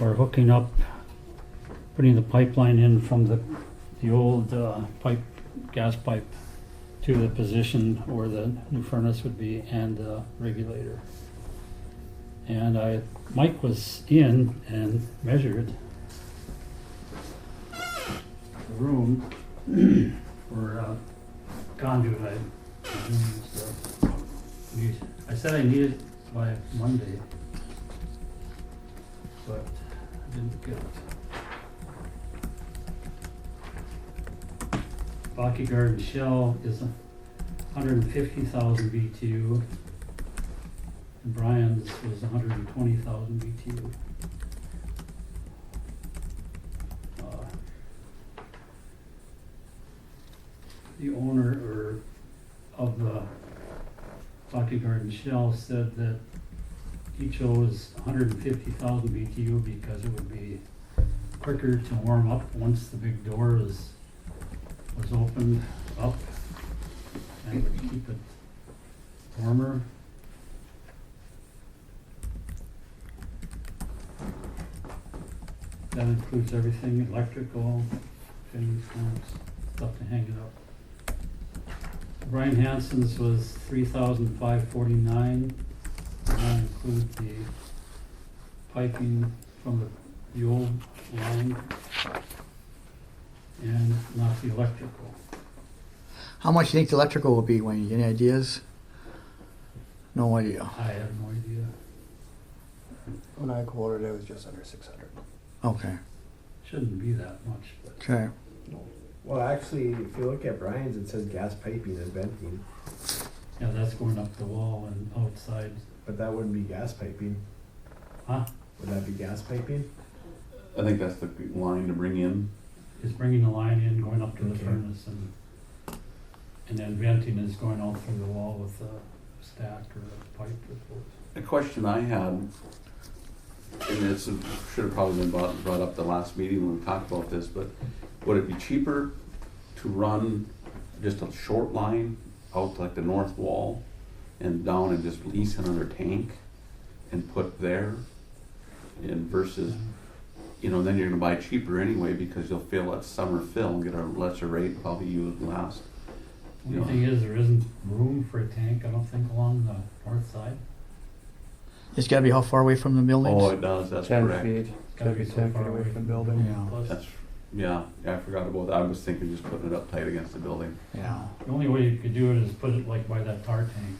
or hooking up, putting the pipeline in from the old gas pipe to the position where the new furnace would be and the regulator. And Mike was in and measured the room for conduit, I presume, and stuff. I said I needed it by Monday, but I didn't get it. Rocky Garden Shell is 150,000 BTU, and Brian's was 120,000 BTU. The owner of the Rocky Garden Shell said that he chose 150,000 BTU because it would be quicker to warm up once the big door was opened up, and would keep it warmer. That includes everything, electrical, fittings, clamps, stuff to hang it up. Brian Hanson's was 3,549. That includes the piping from the old line and not the electrical. How much do you think the electrical will be, Wayne? Any ideas? No idea. I have no idea. When I quoted, it was just under 600. Okay, Shouldn't be that much, but okay. Well, actually, if you look at Brian's, it says gas piping and venting, yeah, that's going up the wall and outside. but that wouldn't be gas piping. Huh? Would that be gas piping? I think that's the line to bring in. Is bringing the line in, going up to the Okay. furnace, and then venting is going out through the wall with a stack or a pipe, I suppose. A question I had, and this should have probably been brought up the last meeting when we talked about this, but would it be cheaper to run just a short line out like the north wall and down and just lease another tank and put there, and versus, you know, then you're gonna buy cheaper anyway because you'll fill at summer fill and get a lesser rate, probably you would last. The only thing is, there isn't room for a tank, I don't think, along the north side. It's gotta be how far away from the buildings? Oh, it does, that's 10 correct. feet. Gotta Gotta be so 10 far feet away from the building. Yeah. Plus, That's, yeah, I forgot about that. I was thinking just putting it up tight against the building. Yeah. the only way you could do it is put it like by that tar tank,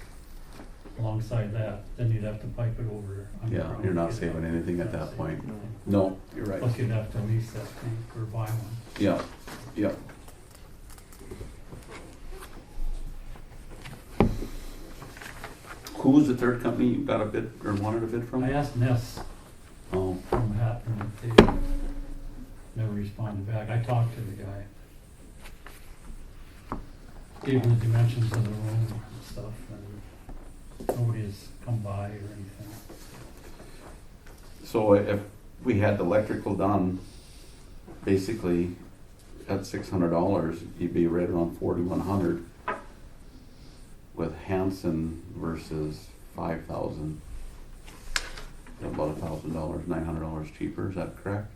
alongside that, then you'd have to pipe it over. Yeah, underground you're to not get saving it. anything at Not that saving point. anything. No, you're right. Plus you'd have to lease that tank or buy one. Yeah, yeah. Who was the third company you got a bid or wanted a bid from? I asked Ness Oh, from Hatton, and they never responded back. I talked to the guy. Gave him the dimensions of the room and stuff, and nobody has come by or anything. so if we had the electrical done, basically at $600, you'd be right around 4,100 with Hanson versus 5,000. About $1,000, $900 cheaper, is that correct?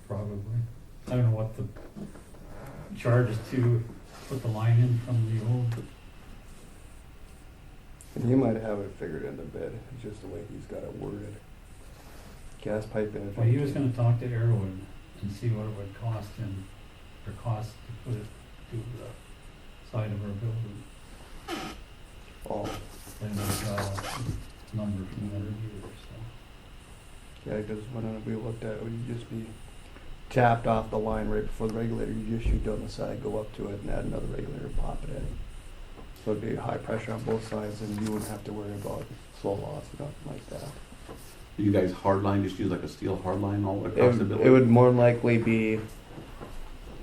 Probably. I don't know what the charge is to put the line in from the old. And you might have it figured in the bid, it's just the way he's got it worded. Gas pipe and. Well, he was gonna talk to Airwood and see what it would cost him, or cost to put it to the side of our building. Oh, And the number from there either, so. yeah, because when we looked at it, would just be tapped off the line right before the regulator, you just shoot down the side, go up to it and add another regulator, pop it in. So it'd be high pressure on both sides and you wouldn't have to worry about flow loss or nothing like that. You guys hardline, just use like a steel hardline all across the building? It would more than likely be,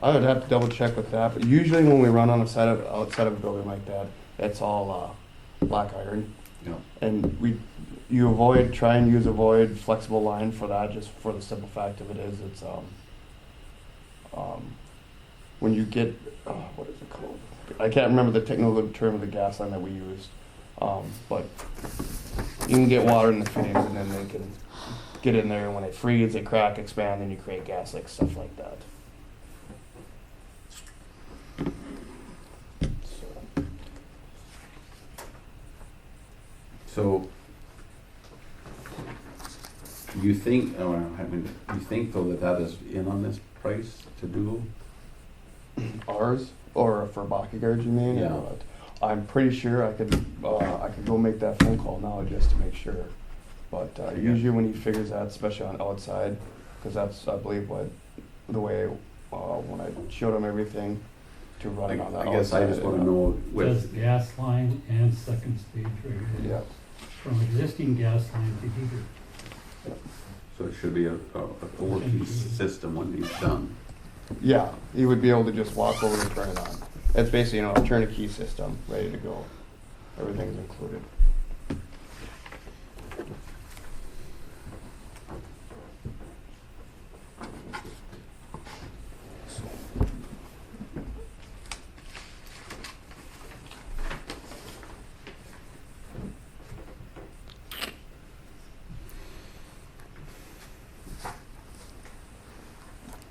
I would have to double check with that, but usually when we run on outside of a building like that, it's all black iron. Yeah. And you try and use avoid flexible line for that, just for the simple fact of it is, it's, when you get, what is it called? I can't remember the technical term of the gas line that we used, but you can get water in the fittings and then they can get in there, and when they freeze, they crack, expand, and you create gas leaks, stuff like that. So, you think, you think though that is in on this price to do? Ours, or for Baki guards, you mean? Yeah. Or what? I'm pretty sure I could go make that phone call now just to make sure. But usually when he figures that, especially on outside, because that's, I believe, the way when I showed him everything to run it on the I outside. guess I just wanna know Says with, gas line and second stage regulator. Yeah. From existing gas line to heater. so it should be a four-piece system when he's done. Yeah, he would be able to just walk over and turn it on. It's basically, a turnkey system, ready to go. Everything's included.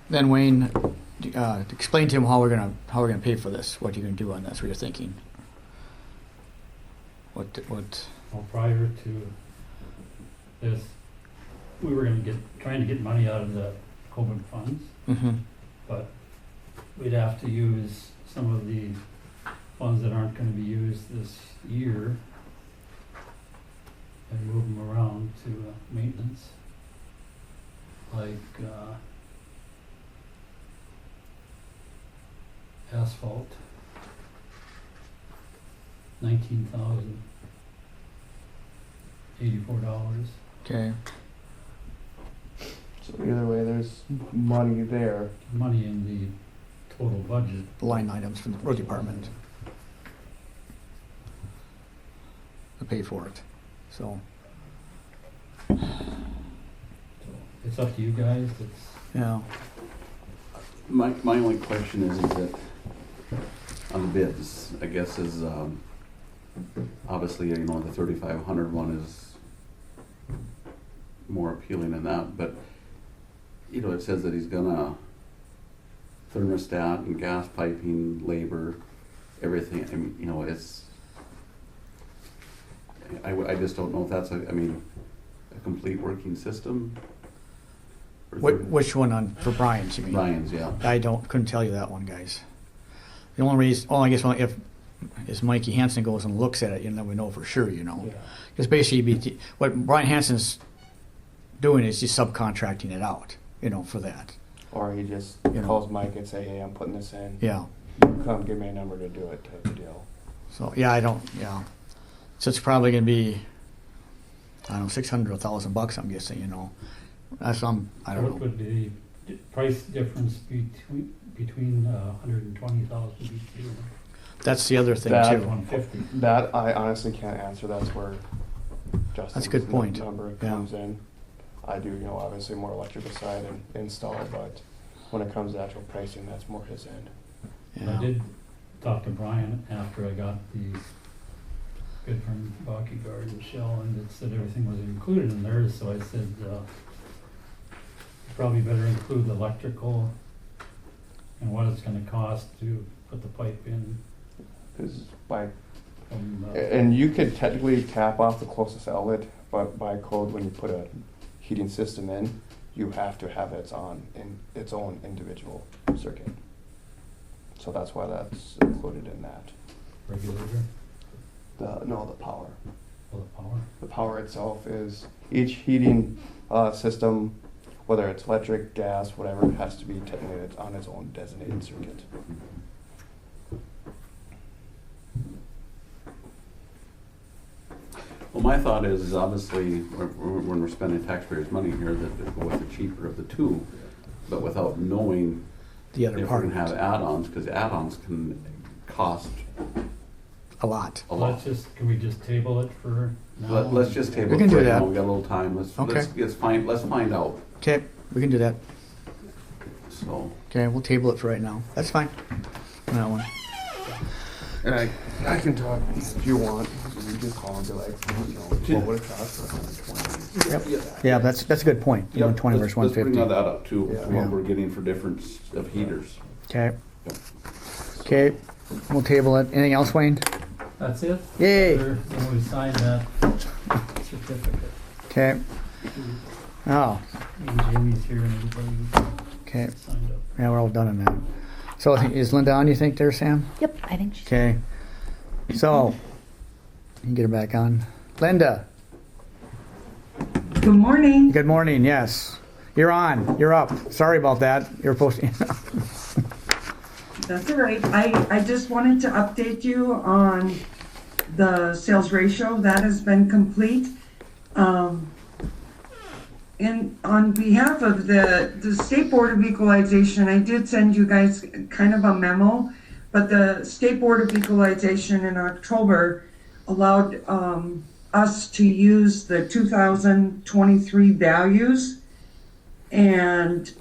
Then Wayne, explain to him how we're gonna pay for this, what you're gonna do on this, what you're thinking. What, Well, prior to this, we were trying to get money out of the COVID funds, mhm. but we'd have to use some of the funds that aren't gonna be used this year. and move them around to maintenance. Like asphalt, $19,084. Okay. So either way, there's money there. Money in the total budget. Line items from the road department to pay for it. So, So it's up to you guys. It's yeah. My only question is that on the bids, I guess is, obviously, you know, the 3,500 one is more appealing than that, but, you know, it says that he's gonna thermostat and gas piping, labor, everything, I mean, you know, it's, I just don't know if that's a complete working system. Or Which one for Brian's, you mean? Brian's, yeah. Couldn't tell you that one, guys. The only reason, I guess, if Mikey Hansen goes and looks at it, then we know for sure, you know. yeah. Because basically, what Brian Hansen's doing is he's subcontracting it out, you know, for that. Or he just You know. calls Mike and say, hey, I'm putting this in. Yeah. You come give me a number to do it type of deal. So, yeah. So it's probably going to be, I don't know, 600 or $1,000, I'm guessing, you know. I don't What know. would the price difference between 120,000 BTU That's the other thing, That- too. 150? That I honestly can't answer. That's where Justin's That's a good point. number Yeah. comes in. I do, obviously more electrical side and install, but when it comes to actual pricing, that's more his end. Yeah. I did talk to Brian after I got the bid from Bockyard and Shell, and it said everything was included in theirs, so I said, probably better include the electrical and what it's gonna cost to put the pipe in Because by from, and you could technically tap off the closest outlet, but by code, when you put a heating system in, you have to have its own individual circuit. So that's why that's included in that. regulator The power. for the power. The power itself is each heating system, whether it's electric, gas, whatever, has to be technically on its own designated circuit. Well, my thought is obviously when we're spending taxpayers' money here, that we go with the cheaper of the two, but without knowing The other if we're part, gonna have add-ons, because add-ons can cost a lot. a lot. Can we just table it for now? Let's just table We it can for do right now. that. We got a little time. Okay. Let's find out. Okay, we can do that. So, Okay, we'll table it for right now. That's fine. On that one. And I can talk if you want. You just call and be like, what would it cost for 120? Yep. Yeah, that's a good point. yep, 120 let's versus bring 150. that up too, Yeah. what Yeah. we're getting for difference of heaters. Okay. Yep. Okay, we'll table it. Anything else, Wayne? That's it? Yay. When we sign that certificate. Okay. Oh, And Jamie's here and everybody okay. signed up. Yeah, we're all done on that. So is Linda on, you think, there, Sam? Yep, I think she's. Okay. So, you can get her back on. Linda, Good morning. good morning. Yes. You're on. You're up. Sorry about that. You're supposed to. That's all right. I just wanted to update you on the sales ratio. That has been complete. And on behalf of the State Board of Equalization, I did send you guys kind of a memo, but the State Board of Equalization in October allowed us to use the 2023 values. And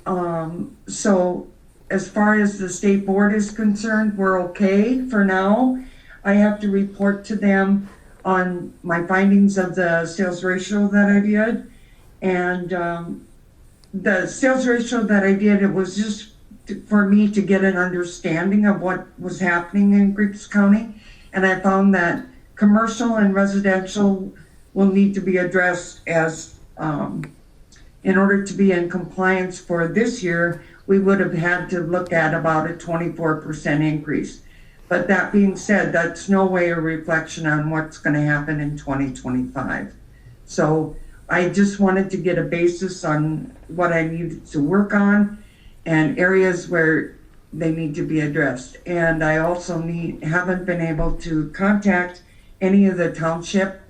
so as far as the state board is concerned, we're okay for now. I have to report to them on my findings of the sales ratio that I did. And the sales ratio that I did, it was just for me to get an understanding of what was happening in Griggs County. And I found that commercial and residential will need to be addressed as, in order to be in compliance for this year, we would have had to look at about a 24% increase. But that being said, that's no way a reflection on what's going to happen in 2025. So I just wanted to get a basis on what I needed to work on and areas where they need to be addressed. And I also haven't been able to contact any of the township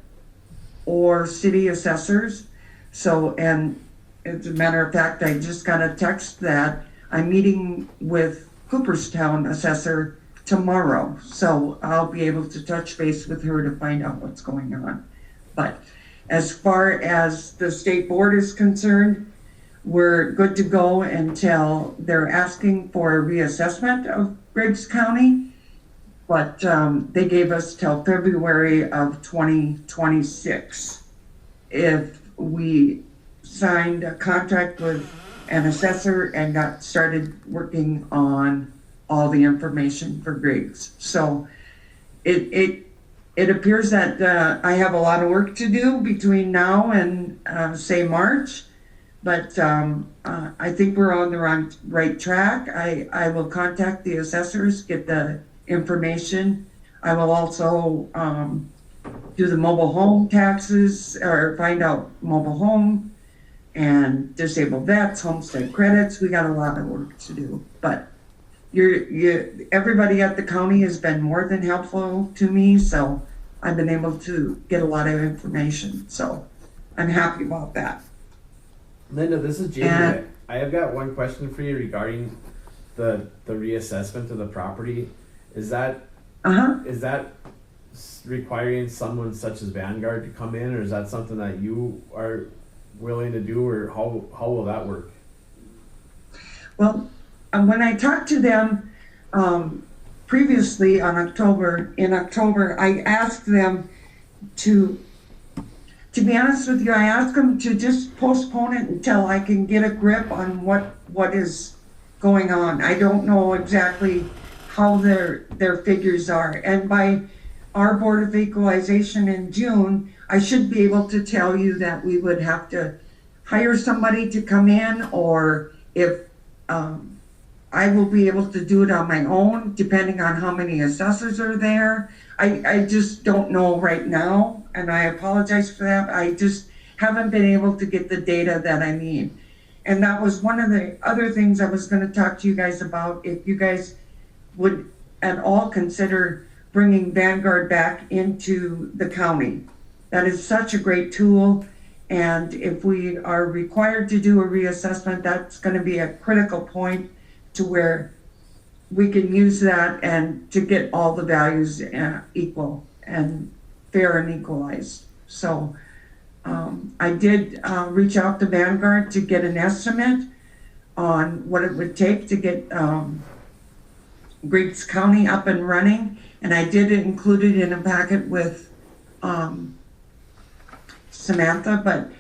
or city assessors. So, and as a matter of fact, I just got a text that I'm meeting with Cooperstown assessor tomorrow. So I'll be able to touch base with her to find out what's going on. But as far as the state board is concerned, we're good to go until they're asking for a reassessment of Griggs County. But they gave us till February of 2026. If we signed a contract with an assessor and got started working on all the information for Griggs. So it appears that I have a lot of work to do between now and say March, but I think we're on the right track. I will contact the assessors, get the information. I will also do the mobile home taxes or find out mobile home and disabled vets, homestead credits. We got a lot of work to do, but everybody at the county has been more than helpful to me, so I've been able to get a lot of information. So I'm happy about that. Linda, this is Jamie. I have got one question for you regarding the reassessment of the property. Is that requiring someone such as Vanguard to come in, or is that something that you are willing to do, or how will that work? Well, when I talked to them previously in October, I asked them to be honest with you, I asked them to just postpone it until I can get a grip on what is going on. I don't know exactly how their figures are. And by our Board of Equalization in June, I should be able to tell you that we would have to hire somebody to come in, or if I will be able to do it on my own, depending on how many assessors are there. I just don't know right now, and I apologize for that. I just haven't been able to get the data that I need. And that was one of the other things I was going to talk to you guys about, if you guys would at all consider bringing Vanguard back into the county. That is such a great tool, and if we are required to do a reassessment, that's going to be a critical point to where we can use that and to get all the values equal and fair and equalized. So I did reach out to Vanguard to get an estimate on what it would take to get Griggs County up and running, and I did include it in a packet with Samantha, but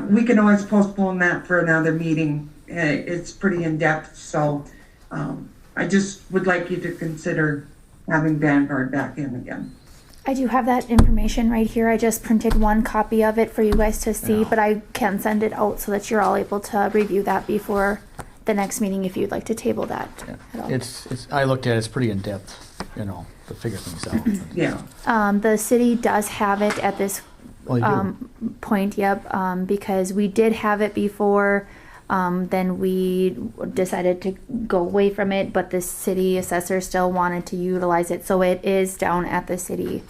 we can always postpone that for another meeting. It's pretty in-depth, so I just would like you to consider having Vanguard back in again. I do have that information right here. I just printed one copy of it for you guys to see, but I can send it out so that you're all able to review that before the next meeting if you'd like to table that. Yeah. It's I looked at it, it's pretty in-depth, to figure things out. Yeah. The city does have it at this point, because we did have it before. Then we decided to go away from it, but the city assessor still wanted to utilize it, so it is down at the city.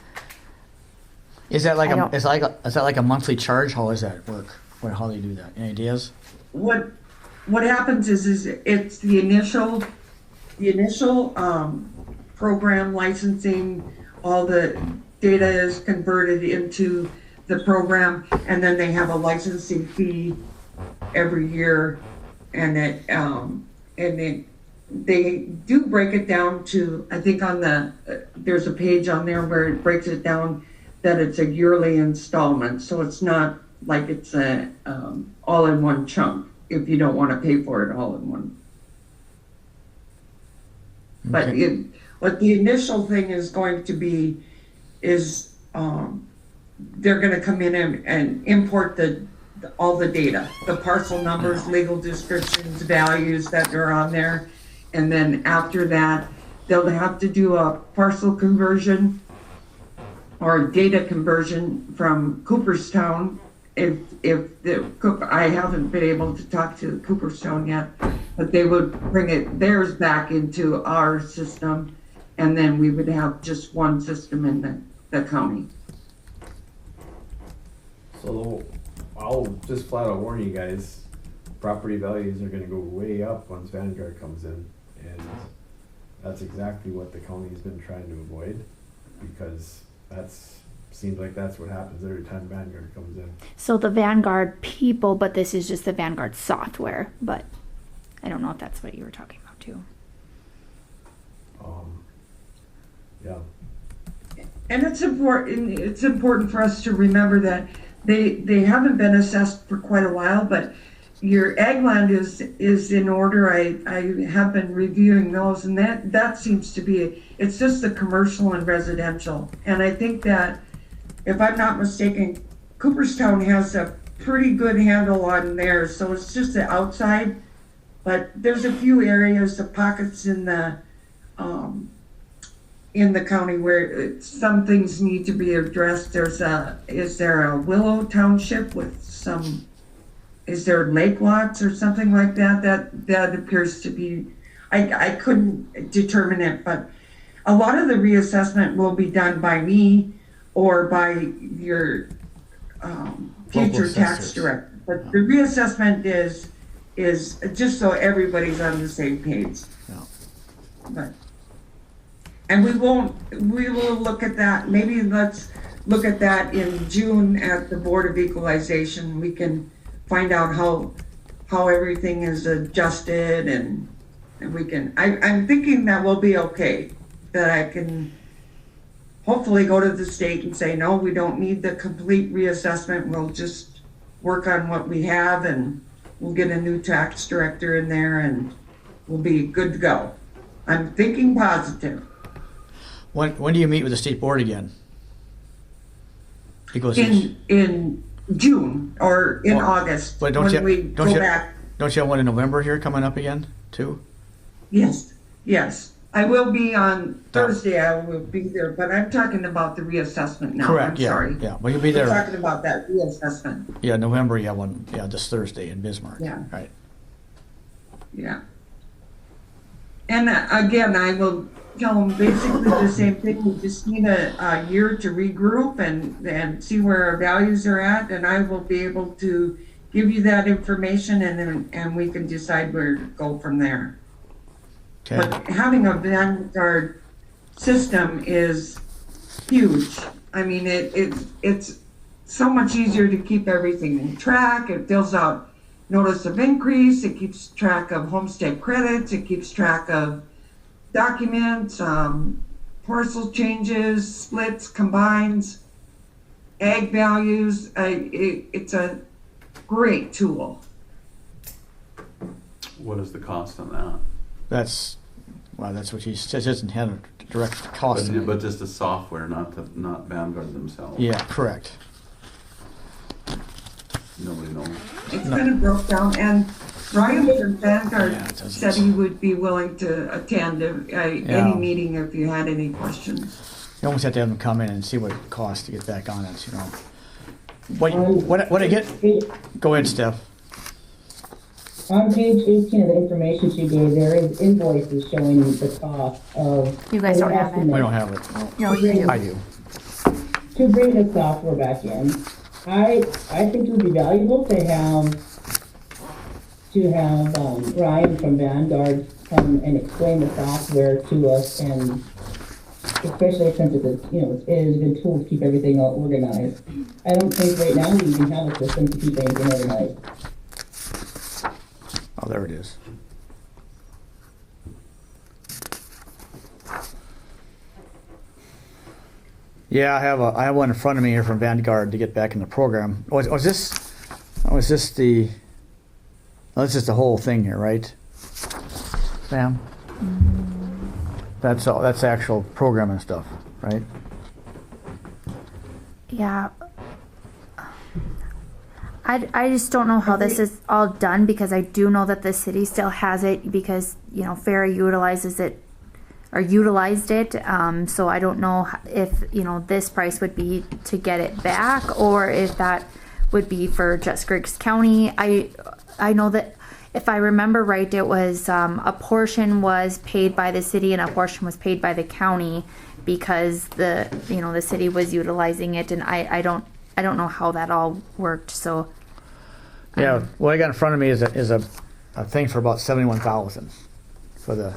Is that like is that like a monthly charge? How does that work? How do they do that? Any ideas? What happens is it's the initial program licensing. All the data is converted into the program, and then they have a licensing fee every year, and they do break it down to, I think on there's a page on there where it breaks it down that it's a yearly installment, so it's not like it's a all in one chunk if you don't want to pay for it all in one. Okay. But what the initial thing is going to be is they're going to come in and import all the data, the parcel numbers, legal descriptions, values that are on there. And then after that, they'll have to do a parcel conversion or data conversion from Cooperstown if I haven't been able to talk to Cooperstown yet, but they would bring theirs back into our system, and then we would have just one system in the county. So I'll just flat out warn you guys, property values are gonna go way up once Vanguard comes in. And that's exactly what the county's been trying to avoid, because seems like that's what happens every time Vanguard comes in. So the Vanguard people, but this is just the Vanguard software, but I don't know if that's what you were talking about too. Yeah. And it's important for us to remember that they haven't been assessed for quite a while, but your ag land is in order. I have been reviewing those, and that seems to be, it's just the commercial and residential. And I think that, if I'm not mistaken, Cooperstown has a pretty good handle on there, so it's just the outside. But there's a few areas, the pockets in the county where some things need to be addressed. Is there a Willow Township with some? Is there lake lots or something like that? That appears to be. I couldn't determine it, but a lot of the reassessment will be done by me or by your future tax director. But the reassessment is just so everybody's on the same page. Yeah. But, and we will look at that. Maybe let's look at that in June at the Board of Equalization. We can find out how everything is adjusted, and we can, I'm thinking that we'll be okay, that I can hopefully go to the state and say, no, we don't need the complete reassessment. We'll just work on what we have, and we'll get a new tax director in there, and we'll be good to go. I'm thinking positive. When do you meet with the state board again? Equalization. In June or in August, but when we go back. Don't you have one in November here coming up again too? Yes. I will be on Thursday. I will be there, but I'm talking about the reassessment now. Correct. I'm sorry. Yeah. Well, you'll be there. I'm talking about that reassessment. Yeah, November. You have one. Yeah, this Thursday in Bismarck. Yeah. Right. Yeah. And again, I will tell them basically the same thing. We just need a year to regroup and see where our values are at, and I will be able to give you that information, and we can decide where to go from there. Okay. But having a Vanguard system is huge. I mean, it's so much easier to keep everything in track. It fills out notice of increase. It keeps track of homestead credits. It keeps track of documents, parcel changes, splits, combines, ag values. It's a great tool. What is the cost on that? That's what he says. It doesn't have a direct cost. But just the software, not Vanguard themselves. Yeah, correct. Nobody knows. It's kind of broke down, and Ryan from Vanguard said he would be willing to attend any meeting if you had any questions. You almost have to have them come in and see what it costs to get back on it. You know. What I get? Go ahead, Steph. On page 18 of the information she gave, there is invoices showing the cost of. You guys don't have it. We don't have it. No, you do. I do. To bring the software back in, I think it would be valuable to have Ryan from Vanguard come and explain the software to us, and especially since it is a good tool to keep everything all organized. I don't think right now we even have a system to keep anything organized. Oh, there it is. Yeah, I have one in front of me here from Vanguard to get back in the program. Was this the? Oh, this is the whole thing here, right? Sam? That's all. That's the actual program and stuff, right? Yeah. I just don't know how this is all done, because I do know that the city still has it because, Ferry utilized it. So I don't know if, this price would be to get it back, or if that would be for just Griggs County. I know that if I remember right, it was a portion was paid by the city and a portion was paid by the county because the city was utilizing it, and I don't know how that all worked. So Yeah, what I got in front of me is a thing for about 71,000 for the.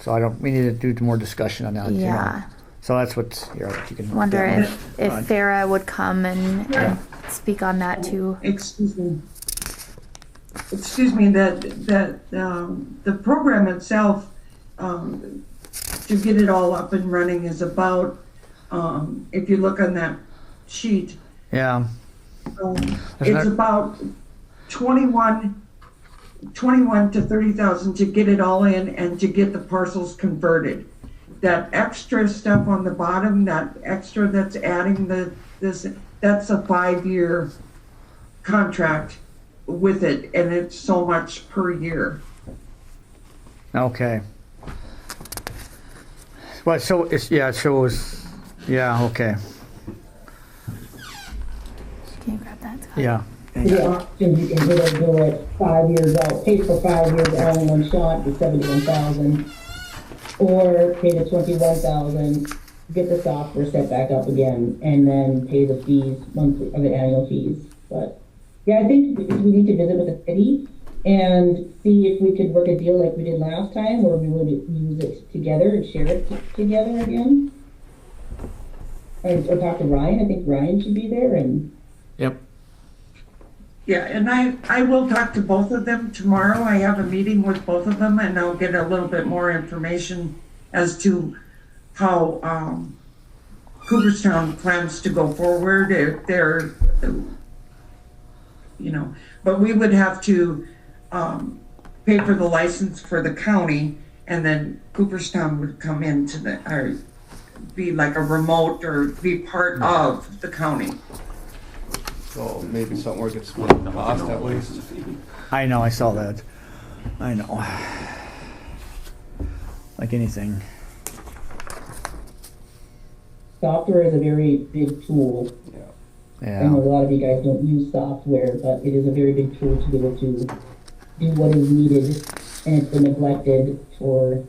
So we need to do more discussion on that. yeah. So that's what here you can. Wonder yeah. if Farah would come and speak on that too. Excuse me. That the program itself, to get it all up and running is about, if you look on that sheet, Yeah. it's about 21 to 30,000 to get it all in and to get the parcels converted. That extra stuff on the bottom, that extra that's adding this, that's a 5-year contract with it, and it's so much per year. Okay. Well, so it shows. Yeah. Okay. Can you grab that, Scott? Yeah. The options, you can either do it 5 years out, pay for 5 years all in one shot, the 71,000, or pay the 21,000, get the software set back up again, and then pay the fees monthly, or the annual fees. But yeah, I think we need to visit with the city and see if we could work a deal like we did last time, where we would use it together and share it together again. Or talk to Ryan. I think Ryan should be there and. Yep. Yeah, and I will talk to both of them tomorrow. I have a meeting with both of them, and I'll get a little bit more information as to how Cooperstown plans to go forward. If they're, but we would have to pay for the license for the county, and then Cooperstown would come into or be like a remote or be part of the county. So maybe something where it gets split the cost at least. I know. I saw that. I know. Like anything. Software is a very big tool. Yeah. I know a lot of you guys don't use software, but it is a very big tool to be able to do what is needed, and it's been neglected for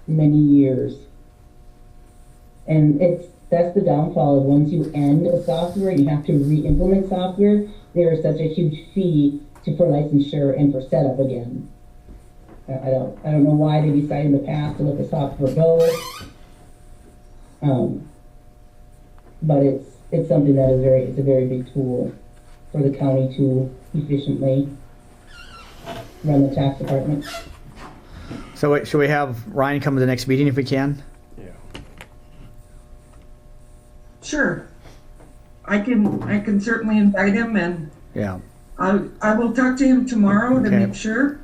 many years. And that's the downfall of once you end a software and you have to re-implement software, there is such a huge fee for licensure and for setup again. I don't know why they decided in the past to let the software go. But it's something that it's a very big tool for the county to efficiently run the tax department. So should we have Ryan come to the next meeting if we can? Yeah. Sure. I can certainly invite him, and Yeah. I will talk to him tomorrow to Okay. make sure.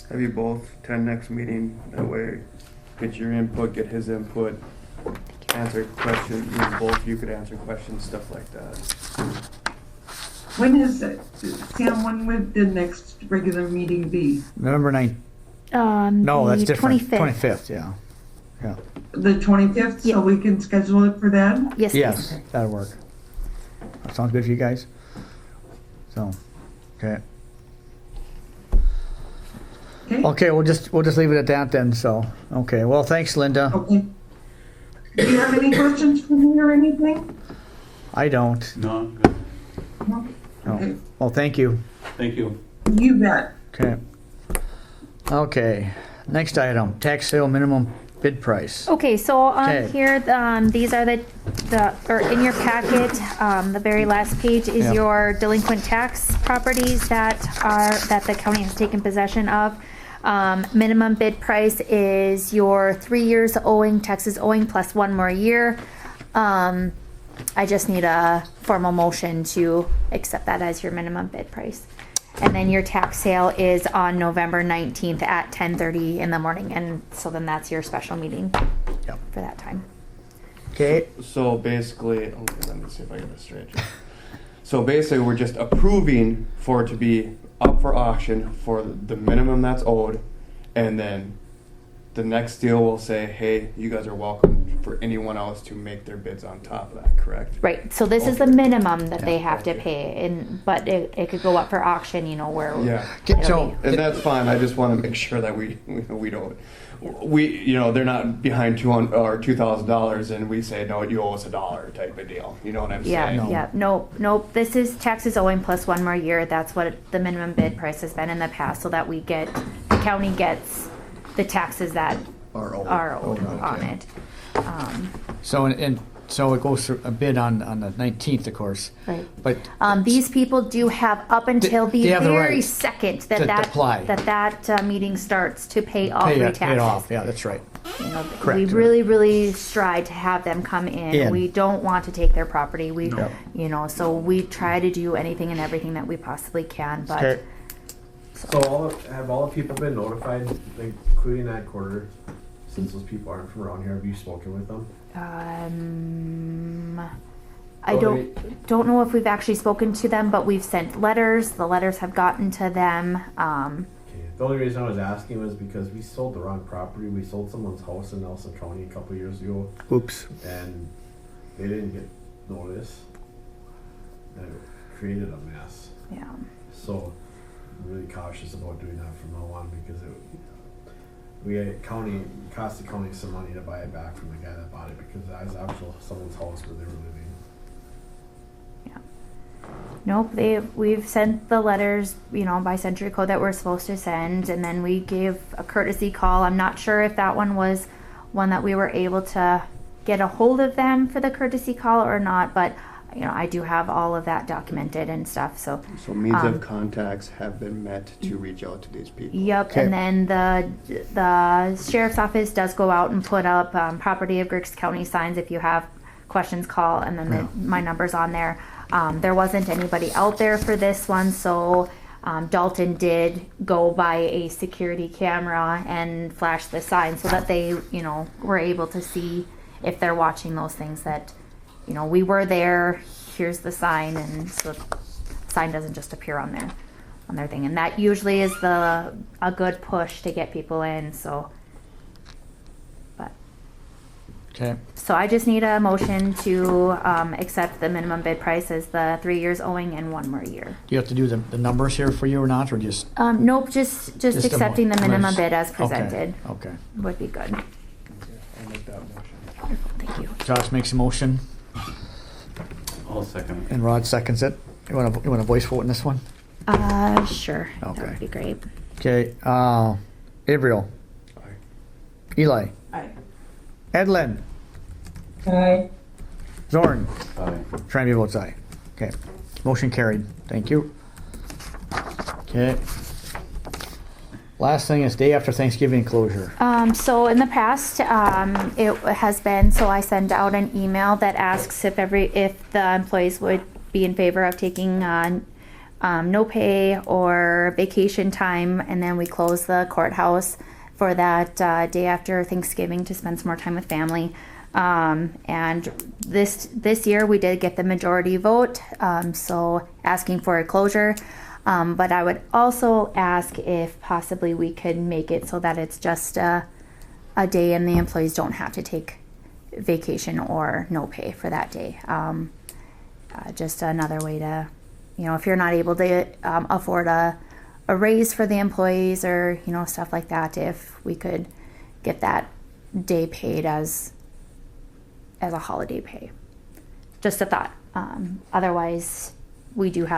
Have you both attend next meeting? That way, get your input, get his input, answer questions. You could answer questions, stuff like that. When is it? Sam, when would the next regular meeting be? November 9th. No, the that's different. 25th. 25th. Yeah. Yeah. The 25th, Yeah. so we can schedule it for then? Yes. Yes, please. that'll work. That sounds good for you guys. So, okay. Okay. Okay, we'll just leave it at that then. So, okay. Well, thanks, Linda. Okay. Do you have any questions for me or anything? I don't. No, I'm good. No? No. Okay. Well, thank you. Thank you. You bet. Okay. Okay. Next item: tax sale minimum bid price. Okay, so on Okay. here, these are or in your packet, the very last page is Yep. your delinquent tax properties that the county has taken possession of. Minimum bid price is your 3 years owing, taxes owing plus 1 more year. I just need a formal motion to accept that as your minimum bid price. And then your tax sale is on November 19th at 10:30 in the morning, and so then that's your special meeting Yep. for that time. Okay. So basically, okay, let me see if I get this straight. So basically, we're just approving for it to be up for auction for the minimum that's owed, and then the next deal will say, hey, you guys are welcome for anyone else to make their bids on top of that, correct? Right, so this is the Okay. minimum that they Yeah. have to pay, but it could go up for auction, where. Yeah. Okay, it'll so- be- And that's fine, I just wanna make sure that we don't, they're not behind $2,000 and we say, no, you owe us $1 type of deal, you know what I'm Yeah, saying? No. yeah, nope, this is taxes owing plus one more year, that's what the minimum bid price has been in the past, so that the county gets the taxes that Are owed. are owed Okay. on it. So it goes through a bid on the 19th, of course. Right. But These people do have up until the they have the very right second to apply. that meeting starts to pay all pay three it, taxes. pay it off. Yeah, that's right. You know, Correct. we really strive to have them come in. In. We don't want to take their property. We, No. so we try to do anything and everything that we possibly can. But Okay. So have all the people been notified, including that quarter, since those people aren't from around here? Have you spoken with them? I don't know if we've actually spoken to them, but we've sent letters. The letters have gotten to them. Okay. The only reason I was asking was because we sold the wrong property. We sold someone's house in Nelson County a couple years ago, Oops. and they didn't get notice. And it created a mess. Yeah. So I'm really cautious about doing that from now on because cost the county some money to buy it back from the guy that bought it because that was actually someone's house where they were living. Nope, we've sent the letters, by Century Code that we're supposed to send, and then we gave a courtesy call. I'm not sure if that one was one that we were able to get a hold of them for the courtesy call or not, but I do have all of that documented and stuff. So means of contacts have been met to reach out to these people. Yep, Okay. and then the sheriff's office does go out and put up property of Griggs County signs. If you have questions, call, and then my number's on there. There wasn't anybody out there for this one, so Dalton did go by a security camera and flash the sign so that they, were able to see if they're watching those things that, we were there, here's the sign, and so the sign doesn't just appear on their thing. And that usually is a good push to get people in, so. Okay. So I just need a motion to accept the minimum bid price as the 3 years owing and 1 more year. Do you have to do the numbers here for you or not, or just? Nope, just a accepting the minimum nice- bid as okay, presented Okay. would be good. I'll make that motion. Wonderful, thank you. Josh makes a motion I'll second it. and Rod seconds it. You want a voice vote in this one? Sure, that Okay. would be great. Okay. Avriel. Aye. Eli. Aye. Edlin. Aye. Zorn. Aye. Tramby votes aye. Okay. Motion carried. Thank you. Okay. Last thing is day after Thanksgiving closure. So in the past, it has been, so I send out an email that asks if the employees would be in favor of taking no pay or vacation time, and then we close the courthouse for that day after Thanksgiving to spend some more time with family. And this year we did get the majority vote, so asking for a closure. But I would also ask if possibly we could make it so that it's just a day and the employees don't have to take vacation or no pay for that day. Just another way to, if you're not able to afford a raise for the employees or, stuff like that, if we could get that day paid as a holiday pay. Just a thought. Otherwise, we do have